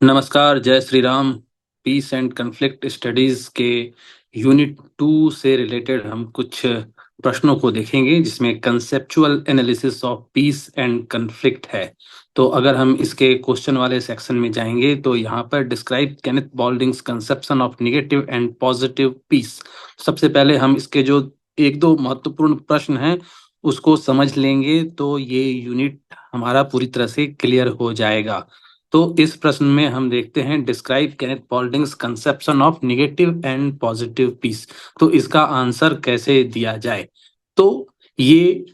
नमस्कार, जय Shri Ram. Peace and conflict studies के यूनिट 2 से रिलेटेड हम कुछ प्रश्नों को देखेंगे जिसमें conceptual analysis of peace and conflict है। तो अगर हम इसके क्वेश्चन वाले सेक्शन में जाएंगे तो यहाँ पर describe Kenneth Boulding's conception of negative and positive peace. सबसे पहले हम इसके जो एक दो महत्वपूर्ण प्रश्न हैं उसको समझ लेंगे तो ये यूनिट हमारा पूरी तरह से क्लियर हो जाएगा। तो इस प्रश्न में हम देखते हैं describe Kenneth Boulding's conception of negative and positive peace. तो इसका आंसर कैसे दिया जाए? तो ये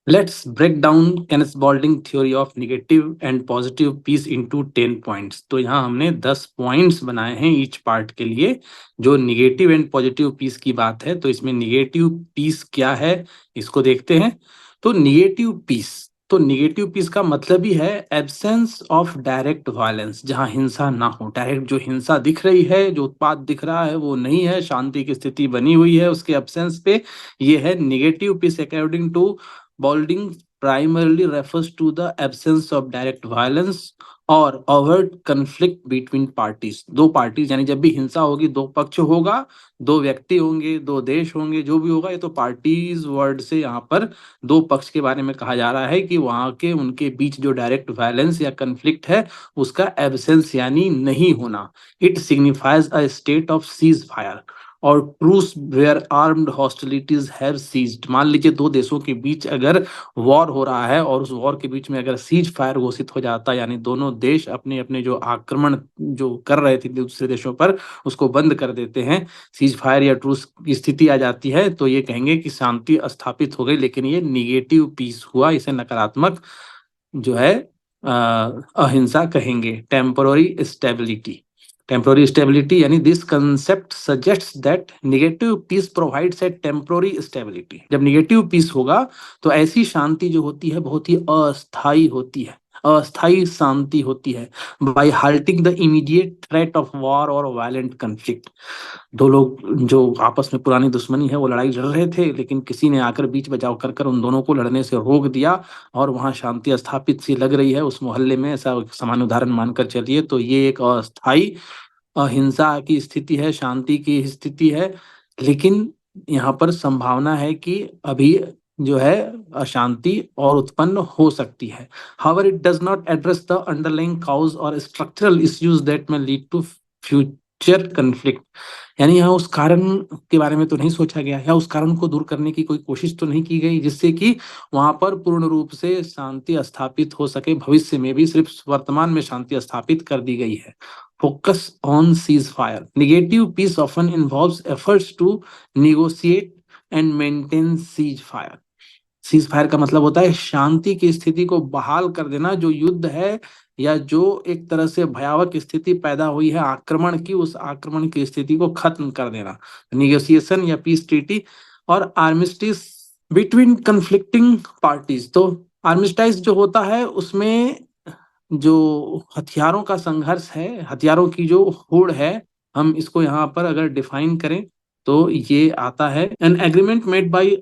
let's break down Kenneth Boulding theory of negative and positive peace into 10 points. तो यहाँ हमने 10 पॉइंट्स बनाए हैं ईच पार्ट के लिए। जो नेगेटिव एंड पॉजिटिव पीस की बात है तो इसमें नेगेटिव पीस क्या है इसको देखते हैं। तो नेगेटिव पीस का मतलब ही है एब्सेंस ऑफ डायरेक्ट वायलेंस, जहां हिंसा ना हो। डायरेक्ट जो हिंसा दिख रही है, जो उत्पात दिख रहा है वो नहीं है, शांति की स्थिति बनी हुई है, उसके एब्सेंस पे ये है negative peace. According to Boulding primarily refers to the absence of direct violence और overt conflict between parties। दो पार्टीज यानी जब भी हिंसा होगी दो पक्ष होगा, दो व्यक्ति होंगे, दो देश होंगे, जो भी होगा। ये तो पार्टीज वर्ड से यहाँ पर दो पक्ष के बारे में कहा जा रहा है कि वहां के उनके बीच जो डायरेक्ट वायलेंस या कन्फ्लिक्ट है उसका एब्सेंस यानी नहीं होना। It signifies a state of ceasefire और truce where armed hostilities have ceased. मान लीजिए दो देशों के बीच अगर वॉर हो रहा है और उस वॉर के बीच में अगर सीज फायर घोषित हो जाता, यानी दोनों देश अपने अपने जो आक्रमण जो कर रहे थे दूसरे देशों पर उसको बंद कर देते हैं, सीज फायर या ट्रूस की स्थिति आ जाती है, तो ये कहेंगे कि शांति स्थापित हो गई। लेकिन ये निगेटिव पीस हुआ, इसे नकारात्मक जो है अहिंसा कहेंगे। टेम्पोररी स्टेबिलिटी यानी this concept suggests that negative peace provides a temporary stability. जब नेगेटिव पीस होगा तो ऐसी शांति जो होती है बहुत ही अस्थाई होती है, अस्थाई शांति होती है। By halting the immediate threat of war or violent conflict. दो लोग जो आपस में पुरानी दुश्मनी है वो लड़ाई लड़ रहे थे, लेकिन किसी ने आकर बीच बचाव कर कर उन दोनों को लड़ने से रोक दिया और वहां शांति स्थापित सी लग रही है उस मोहल्ले में। ऐसा सामान्य उदाहरण मानकर चलिए तो ये एक अस्थाई अहिंसा की स्थिति है, शांति की स्थिति है। लेकिन यहाँ पर संभावना है कि अभी जो है अशांति और उत्पन्न हो सकती है। However, it does not address the underlying cause or structural issues that may lead to future conflict। यानी यहाँ उस कारण के बारे में तो नहीं सोचा गया या उस कारण को दूर करने की कोई कोशिश तो नहीं की गई जिससे कि वहां पर पूर्ण रूप से शांति स्थापित हो सके भविष्य में भी। सिर्फ वर्तमान में शांति स्थापित कर दी गई है। Focus on cease fire. Negative peace often involves efforts to negotiate and maintain cease fire. Cease fire का मतलब होता है शांति की स्थिति को बहाल कर देना। जो युद्ध है या जो एक तरह से भयावह स्थिति पैदा हुई है आक्रमण की, उस आक्रमण की स्थिति को खत्म कर देना। निगोशिएशन या पीस ट्रीटी और आर्मिस्टिस बिटवीन कन्फ्लिक्टिंग पार्टीज। तो आर्मिस्टाइज जो होता है उसमें जो हथियारों का संघर्ष है, हथियारों की जो होड़ है, हम इसको यहाँ पर अगर डिफाइन करें तो ये आता है an agreement made by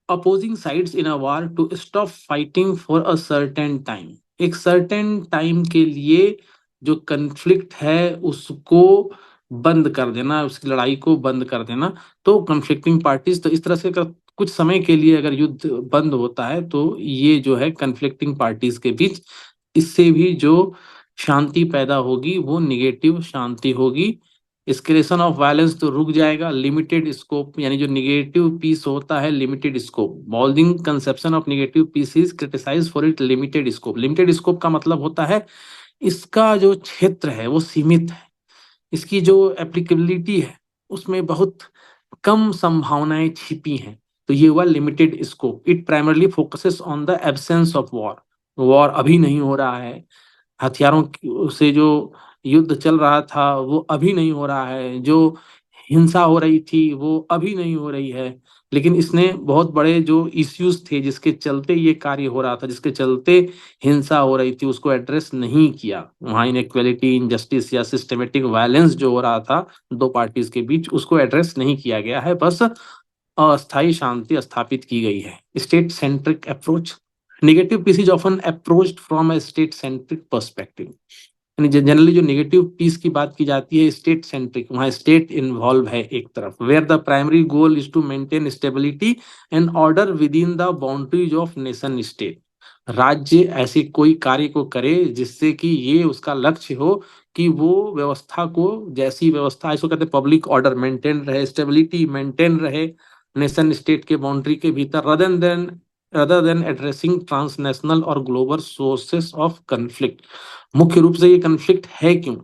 opposing sides in a war to stop fighting for a certain time. एक सर्टेन टाइम के लिए जो कन्फ्लिक्ट है उसको बंद कर देना, उसकी लड़ाई को बंद कर देना। तो कन्फ्लिक्टिंग पार्टीज, तो इस तरह से अगर कुछ समय के लिए अगर युद्ध बंद होता है तो ये जो है कन्फ्लिक्टिंग पार्टीज के बीच, इससे भी जो शांति पैदा होगी वो निगेटिव शांति होगी। एस्केलेशन ऑफ वायलेंस तो रुक जाएगा। लिमिटेड स्कोप यानी जो निगेटिव पीस होता है limited scope. Boulding conception of negative peace is criticise for it limited scope. Limited scope का मतलब होता है इसका जो क्षेत्र है वो सीमित है, इसकी जो एप्लीकेबिलिटी है उसमें बहुत कम संभावनाएं छिपी हैं। तो ये हुआ limited scope. It primarily focuses on the absence of war. War अभी नहीं हो रहा है, हथियारों से जो युद्ध चल रहा था वो अभी नहीं हो रहा है, जो हिंसा हो रही थी वो अभी नहीं हो रही है। लेकिन इसने बहुत बड़े जो इश्यूज थे जिसके चलते ये कार्य हो रहा था, जिसके चलते हिंसा हो रही थी, उसको एड्रेस नहीं किया। वहां इनइक्वालिटी, इनजस्टिस या सिस्टमेटिक वायलेंस जो हो रहा था दो पार्टीज के बीच, उसको एड्रेस नहीं किया गया है, बस अस्थायी शांति स्थापित की गई है। State centric approach. Negative peace is often approached from a state centric perspective. यानी जनरली जो नेगेटिव पीस की बात की जाती है स्टेट सेंट्रिक, वहाँ स्टेट इन्वॉल्व है एक तरफ, where the primary goal is to maintain stability and order within the boundaries of nation state. राज्य ऐसे कोई कार्य को करे जिससे कि ये उसका लक्ष्य हो कि वो व्यवस्था को, जैसी व्यवस्था इसको कहते हैं पब्लिक ऑर्डर मेंटेन रहे, स्टेबिलिटी मेंटेन रहे नेशन स्टेट के बाउंड्री के भीतर, rather than एड्रेसिंग ट्रांसनेशनल और ग्लोबल सोर्सेस ऑफ कन्फ्लिक्ट। मुख्य रूप से ये कन्फ्लिक्ट है क्यों?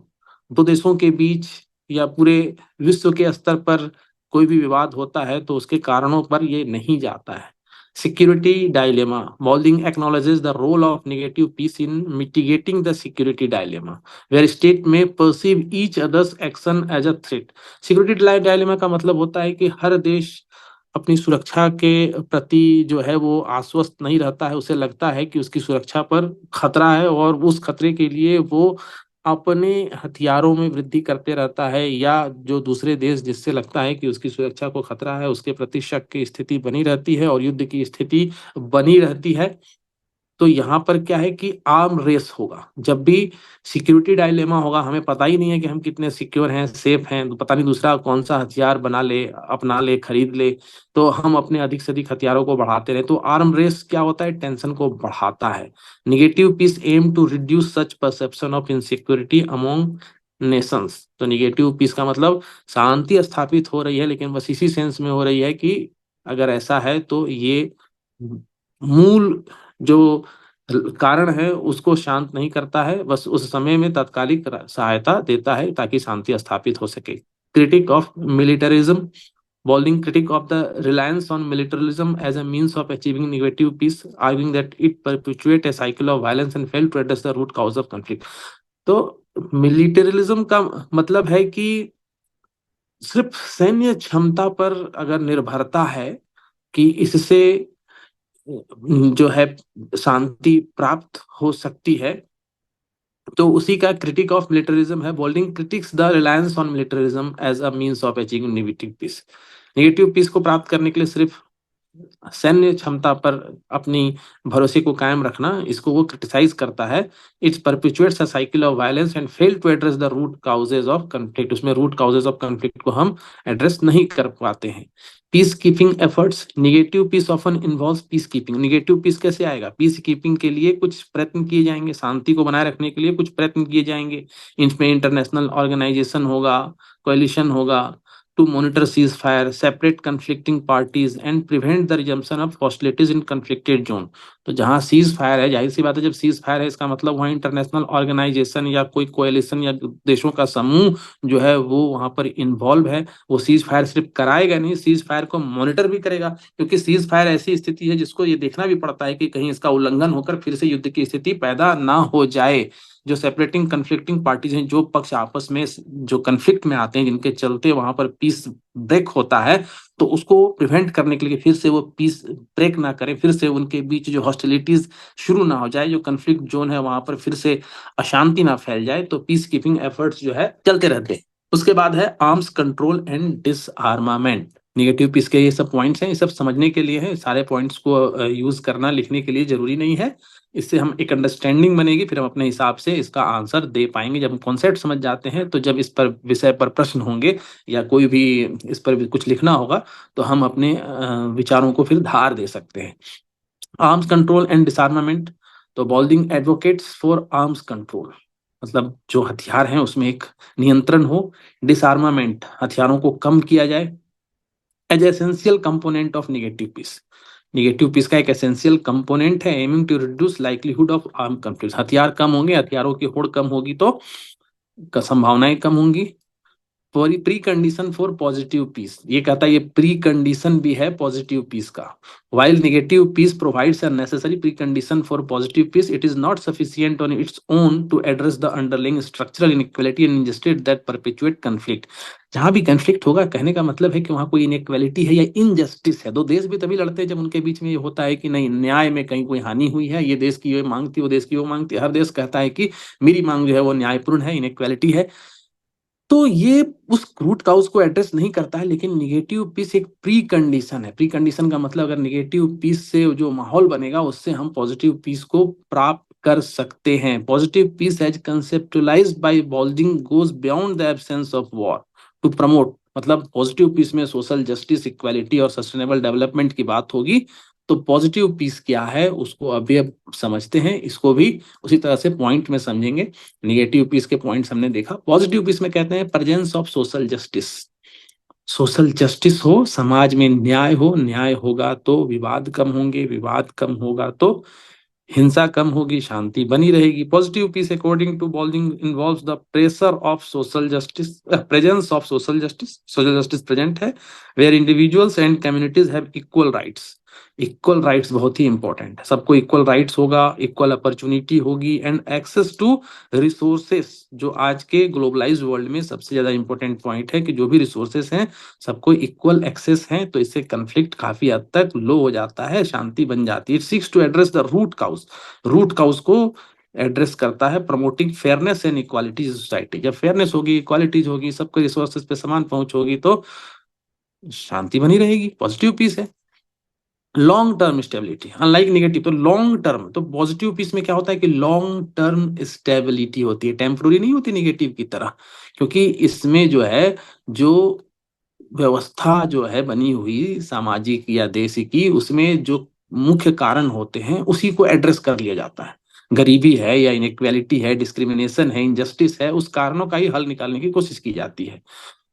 दो देशों के बीच या पूरे विश्व के स्तर पर कोई भी विवाद होता है तो उसके कारणों पर ये नहीं जाता है। Security dilemma, Boulding acknowledges the role of negative peace in mitigating the security dilemma where state में perceive each others action as a threat. Security dilemma का मतलब होता है कि हर देश अपनी सुरक्षा के प्रति जो है वो आश्वस्त नहीं रहता है, उसे लगता है कि उसकी सुरक्षा पर खतरा है और उस खतरे के लिए वो अपने हथियारों में वृद्धि करते रहता है, या जो दूसरे देश जिससे लगता है कि उसकी सुरक्षा को खतरा है उसके प्रति शक की स्थिति बनी रहती है और युद्ध की स्थिति बनी रहती है। तो यहाँ पर क्या है कि आर्म रेस होगा। जब भी सिक्योरिटी डायलेमा होगा, हमें पता ही नहीं है कि हम कितने सिक्योर हैं, सेफ हैं, तो पता नहीं दूसरा कौन सा हथियार बना ले, अपना ले, खरीद ले, तो हम अपने अधिक से अधिक हथियारों को बढ़ाते रहे। तो आर्म रेस क्या होता है? टेंशन को बढ़ाता है। Negative peace aim to reduce such perception of insecurity among nations. तो निगेटिव पीस का मतलब शांति स्थापित हो रही है, लेकिन बस इसी सेंस में हो रही है कि अगर ऐसा है तो ये मूल जो कारण है उसको शांत नहीं करता है, बस उस समय में तात्कालिक सहायता देता है ताकि शांति स्थापित हो सके। Critique of militarism, Boulding critique of the reliance on militarism as a means of achieving negative peace, arguing that it perpetuate a cycle of violence and fail to address the root cause of conflict. तो militarism का मतलब है कि सिर्फ सैन्य क्षमता पर अगर निर्भरता है कि इससे जो है शांति प्राप्त हो सकती है, तो उसी का क्रिटिक ऑफ मिलिटरिज्म है। Boulding critiques the reliance on militarism as a means of achieving negative peace. Negative peace को प्राप्त करने के लिए सिर्फ सैन्य क्षमता पर अपनी भरोसे को कायम रखना, इसको वो क्रिटिसाइज करता है। It's perpetuates a cycle of violence and fail to address the root causes of conflict. उसमें रूट काउजेज ऑफ कॉन्फ्लिक्ट को हम एड्रेस नहीं कर पाते हैं। Peace keeping efforts, negative peace often involves peace keeping. Negative peace कैसे आएगा? Peace keeping के लिए कुछ प्रयत्न किए जाएंगे, शांति को बनाए रखने के लिए कुछ प्रयत्न किए जाएंगे। इसमें इंटरनेशनल ऑर्गेनाइजेशन होगा, कोएलिशन होगा to monitor ceasefire, separate conflicting parties and prevent the resumption of hostilities in conflicted zone। तो जहां सीज फायर है, जाहिर सी बात है, जब सीज फायर है इसका मतलब वहाँ इंटरनेशनल ऑर्गेनाइजेशन या कोई कोएलिशन या देशों का समूह जो है वो वहां पर इन्वॉल्व है। वो सीज फायर सिर्फ कराएगा नहीं, सीज फायर को मॉनिटर भी करेगा, क्योंकि सीज फायर ऐसी स्थिति है जिसको ये देखना भी पड़ता है कि कहीं इसका उल्लंघन होकर फिर से युद्ध की स्थिति पैदा ना हो जाए। जो सेपरेटिंग कन्फ्लिक्टिंग पार्टीज हैं, जो पक्ष आपस में जो कन्फ्लिक्ट में आते हैं, जिनके चलते वहां पर पीस ब्रेक होता है, तो उसको प्रिवेंट करने के लिए फिर से वो पीस ब्रेक ना करें, फिर से उनके बीच जो हॉस्टिलिटीज शुरू ना हो जाए, जो कन्फ्लिक्ट जोन है वहां पर फिर से अशांति ना फैल जाए, तो पीस कीपिंग एफर्ट्स जो है चलते रहते हैं। उसके बाद है arms control and disarmament. Negative peace के ये सब पॉइंट्स हैं, ये सब समझने के लिए है, सारे पॉइंट्स को यूज करना लिखने के लिए जरूरी नहीं है। इससे हम एक अंडरस्टैंडिंग बनेगी, फिर हम अपने हिसाब से इसका आंसर दे पाएंगे। जब हम कॉन्सेप्ट समझ जाते हैं तो जब इस पर विषय पर प्रश्न होंगे या कोई भी इस पर भी कुछ लिखना होगा तो हम अपने विचारों को फिर धार दे सकते हैं। आर्म्स कंट्रोल एंड डिसआर्मामेंट, तो बॉल्डिंग एडवोकेट्स फॉर आर्म्स कंट्रोल, मतलब जो हथियार हैं उसमें एक नियंत्रण हो, डिसआर्मामेंट हथियारों को कम किया जाए, as essential component of negative peace. Negative peace का एक एसेंशियल कंपोनेंट है, aiming to reduce likelihood of arm conflict. हथियार कम होंगे, हथियारों की होड़ कम होगी तो संभावनाएं कम होंगी। Precondition for positive peace, ये कहता है ये प्री कंडीशन भी है पॉजिटिव पीस का। While negative peace provides a necessary precondition for positive peace, it is not sufficient on its own to address the underlying structural inequality and injustice that perpetuate conflict. जहां भी conflict होगा, कहने का मतलब है कि वहां कोई इनइक्वालिटी है या इनजस्टिस है। दो देश भी तभी लड़ते हैं जब उनके बीच में ये होता है कि नहीं, न्याय में कहीं कोई हानि हुई है, ये देश की ये मांग थी, वो देश की वो मांग थी। हर देश कहता है कि मेरी मांग जो है वो न्यायपूर्ण है, इनइक्वालिटी है। तो ये उस रूट काउज को एड्रेस नहीं करता है, लेकिन निगेटिव पीस एक प्री कंडीशन है। प्री कंडीशन का मतलब अगर निगेटिव पीस से जो माहौल बनेगा उससे हम पॉजिटिव पीस को प्राप्त कर सकते हैं। Positive peace as conceptualised by Boulding goes beyond the absence of war to promote, मतलब पॉजिटिव पीस में सोशल जस्टिस, इक्वालिटी और सस्टेनेबल डेवलपमेंट की बात होगी। तो पॉजिटिव पीस क्या है उसको अभी अब समझते हैं, इसको भी उसी तरह से पॉइंट में समझेंगे। निगेटिव पीस के पॉइंट्स हमने देखा। पॉजिटिव पीस में कहते हैं presence of social justice, social justice हो, समाज में न्याय हो, न्याय होगा तो विवाद कम होंगे, विवाद कम होगा तो हिंसा कम होगी, शांति बनी रहेगी। Positive peace according to Boulding involves the pressure of social justice, presence of social justice, social justice present है, where individuals and communities have equal rights. Equal rights बहुत ही इंपॉर्टेंट है, सबको इक्वल राइट्स होगा, इक्वल अपॉर्चुनिटी होगी and access to resources, जो आज के ग्लोबलाइज्ड वर्ल्ड में सबसे ज्यादा इंपॉर्टेंट पॉइंट है कि जो भी रिसोर्सेस हैं सबको इक्वल एक्सेस है, तो इससे कंफ्लिक्ट काफी हद तक लो हो जाता है, शांति बन जाती है। It seeks to address the root cause, root cause को एड्रेस करता है, promoting fairness and equality society. जब फेयरनेस होगी, इक्वालिटीज होगी, सबको रिसोर्सेज पे समान पहुंच होगी तो शांति बनी रहेगी, पॉजिटिव पीस है। Long term stability, unlike negative, तो लॉन्ग टर्म, तो पॉजिटिव पीस में क्या होता है कि लॉन्ग टर्म स्टेबिलिटी होती है, टेम्पोररी नहीं होती निगेटिव की तरह, क्योंकि इसमें जो है, जो व्यवस्था जो है बनी हुई सामाजिक या देश की, उसमें जो मुख्य कारण होते हैं उसी को एड्रेस कर लिया जाता है। गरीबी है या इनइक्वालिटी है, डिस्क्रिमिनेशन है, इनजस्टिस है, उस कारणों का ही हल निकालने की कोशिश की जाती है।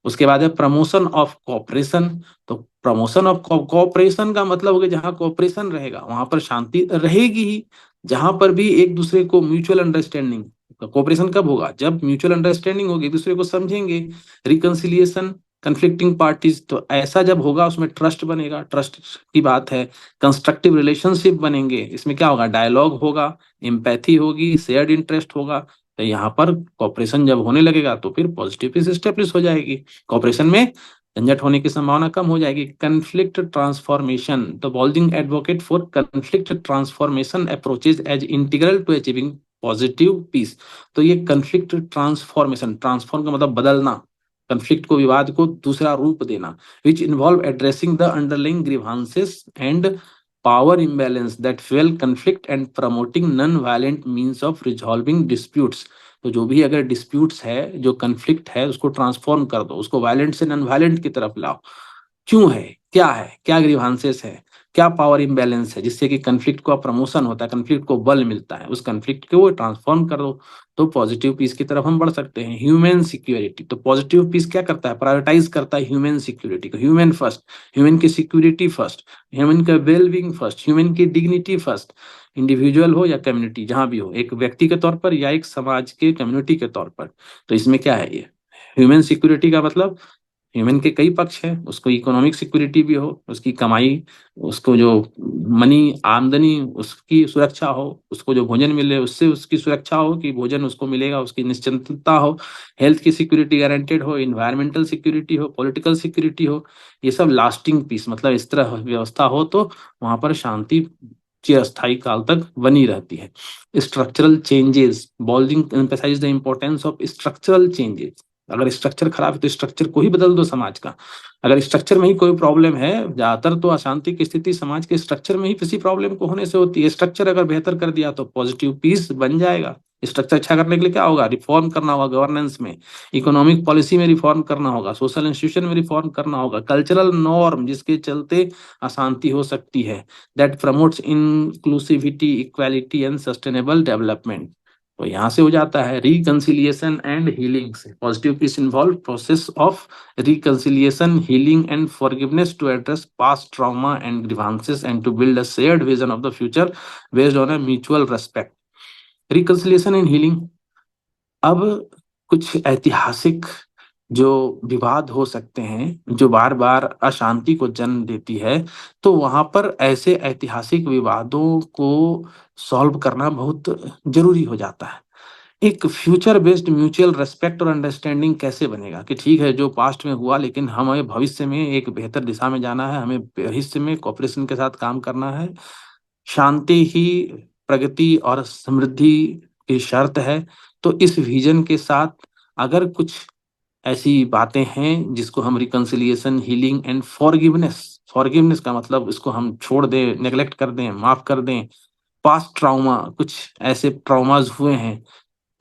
उसके बाद है प्रमोशन ऑफ कोऑपरेशन। तो प्रमोशन ऑफ कोऑपरेशन का मतलब हो गया जहां कोऑपरेशन रहेगा वहां पर शांति रहेगी ही, जहां पर भी एक दूसरे को म्यूचुअल अंडरस्टैंडिंग। कोऑपरेशन कब होगा? जब म्यूचुअल अंडरस्टैंडिंग होगी, एक दूसरे को समझेंगे। रिकंसिलिएशन कंफ्लिक्टिंग पार्टीज, तो ऐसा जब होगा उसमें ट्रस्ट बनेगा, ट्रस्ट की बात है। कंस्ट्रक्टिव रिलेशनशिप बनेंगे, इसमें क्या होगा? डायलॉग होगा, एम्पैथी होगी, शेयर्ड इंटरेस्ट होगा। तो यहाँ पर कॉपरेशन जब होने लगेगा तो फिर पॉजिटिव पीस एस्टेब्लिश हो जाएगी, कॉपरेशन में झंझट होने की संभावना कम हो जाएगी। कन्फ्लिक्ट ट्रांसफॉर्मेशन, तो Boulding advocate for conflict transformation approaches as integral to achieving positive peace. तो ये कन्फ्लिक्ट ट्रांसफॉर्मेशन, ट्रांसफॉर्म का मतलब बदलना, कन्फ्लिक्ट को, विवाद को दूसरा रूप देना, which involve addressing the underlying grievances and power imbalance that fuel conflict and promoting non-violent means of resolving disputes। तो जो भी अगर डिस्प्यूट्स है, जो कन्फ्लिक्ट है, उसको ट्रांसफॉर्म कर दो, उसको वायलेंट से नॉन वायलेंट की तरफ लाओ। क्यों है, क्या ग्रीवांसेस है, क्या पावर इम्बैलेंस है, जिससे कि कन्फ्लिक्ट को प्रमोशन होता है, कन्फ्लिक्ट को बल मिलता है, उस कन्फ्लिक्ट को ट्रांसफॉर्म कर दो, तो पॉजिटिव पीस की तरफ हम बढ़ सकते हैं। ह्यूमन सिक्योरिटी, तो पॉजिटिव पीस क्या करता है? प्रायोरिटाइज करता है ह्यूमन सिक्योरिटी को, ह्यूमन फर्स्ट, ह्यूमन की सिक्योरिटी फर्स्ट, ह्यूमन का वेलबींग फर्स्ट, ह्यूमन की डिग्निटी फर्स्ट। इंडिविजुअल हो या कम्युनिटी, जहां भी हो, एक व्यक्ति के तौर पर या एक समाज के कम्युनिटी के तौर पर। तो इसमें क्या है, ये ह्यूमन सिक्योरिटी का मतलब ह्यूमन के कई पक्ष है, उसको इकोनॉमिक सिक्योरिटी भी हो, उसकी कमाई, उसको जो मनी आमदनी, उसकी सुरक्षा हो, उसको जो भोजन मिले उससे उसकी सुरक्षा हो कि भोजन उसको मिलेगा, उसकी निश्चिंतता हो, हेल्थ की सिक्योरिटी गारंटेड हो, इन्वायरमेंटल सिक्योरिटी हो, पॉलिटिकल सिक्योरिटी हो। ये सब लास्टिंग पीस, मतलब इस तरह व्यवस्था हो तो वहां पर शांति चिरस्थायी काल तक बनी रहती है। Structural changes, Boulding emphasise the importance of structural changes. अगर स्ट्रक्चर खराब है तो स्ट्रक्चर को ही बदल दो समाज का। अगर स्ट्रक्चर में ही कोई प्रॉब्लम है, ज्यादातर तो अशांति की स्थिति समाज के स्ट्रक्चर में ही किसी प्रॉब्लम को होने से होती है। स्ट्रक्चर अगर बेहतर कर दिया तो पॉजिटिव पीस बन जाएगा। स्ट्रक्चर अच्छा करने के लिए क्या होगा? रिफॉर्म करना होगा, गवर्नेंस में, इकोनॉमिक पॉलिसी में रिफॉर्म करना होगा, सोशल इंस्टीट्यूशन में रिफॉर्म करना होगा, कल्चरल नॉर्म जिसके चलते अशांति हो सकती है, that promotes inclusivity, equality and sustainable development. तो यहाँ से हो जाता है रिकंसिलिएशन एंड हीलिंग से। Positive peace involve process of reconciliation, healing, and forgiveness to address past trauma and grievances and to build a shared vision of the future based on a mutual respect. Reconciliation and healing, अब कुछ ऐतिहासिक जो विवाद हो सकते हैं, जो बार बार अशांति को जन्म देती है, तो वहां पर ऐसे ऐतिहासिक विवादों को सॉल्व करना बहुत जरूरी हो जाता है। एक फ्यूचर बेस्ड म्यूचुअल रेस्पेक्ट और अंडरस्टैंडिंग कैसे बनेगा कि ठीक है जो पास्ट में हुआ, लेकिन हमें भविष्य में एक बेहतर दिशा में जाना है, हमें भविष्य में कॉपरेशन के साथ काम करना है। शांति ही प्रगति और समृद्धि की शर्त है। तो इस विजन के साथ अगर कुछ ऐसी बातें हैं जिसको हम reconciliation, healing and forgiveness, forgiveness का मतलब इसको हम छोड़ दें, नेग्लेक्ट कर दें, माफ कर दें, पास्ट ट्राउमा, कुछ ऐसे ट्रॉमास हुए हैं,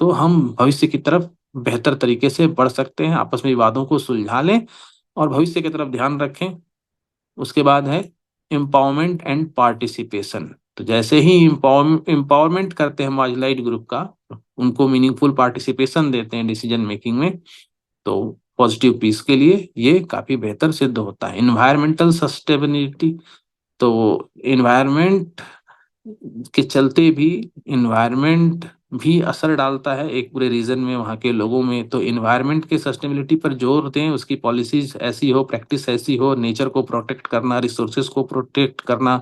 तो हम भविष्य की तरफ बेहतर तरीके से बढ़ सकते हैं, आपस में विवादों को सुलझा लें और भविष्य की तरफ ध्यान रखें। उसके बाद है एम्पावरमेंट एंड पार्टिसिपेशन। तो जैसे ही एम्पावरमेंट करते हैं मार्जिनलाइज्ड ग्रुप का, उनको मीनिंगफुल पार्टिसिपेशन देते हैं डिसीजन मेकिंग में, तो पॉजिटिव पीस के लिए ये काफ़ी बेहतर सिद्ध होता है। एनवायरमेंटल सस्टेनेबिलिटी, तो एनवायरनमेंट के चलते भी एनवायरनमेंट भी असर डालता है एक पूरे रीजन में, वहाँ के लोगों में। तो एनवायरनमेंट के सस्टेनेबिलिटी पर जोर दें, उसकी पॉलिसीज ऐसी हो, प्रैक्टिस ऐसी हो, नेचर को प्रोटेक्ट करना, रिसोर्सेज को प्रोटेक्ट करना,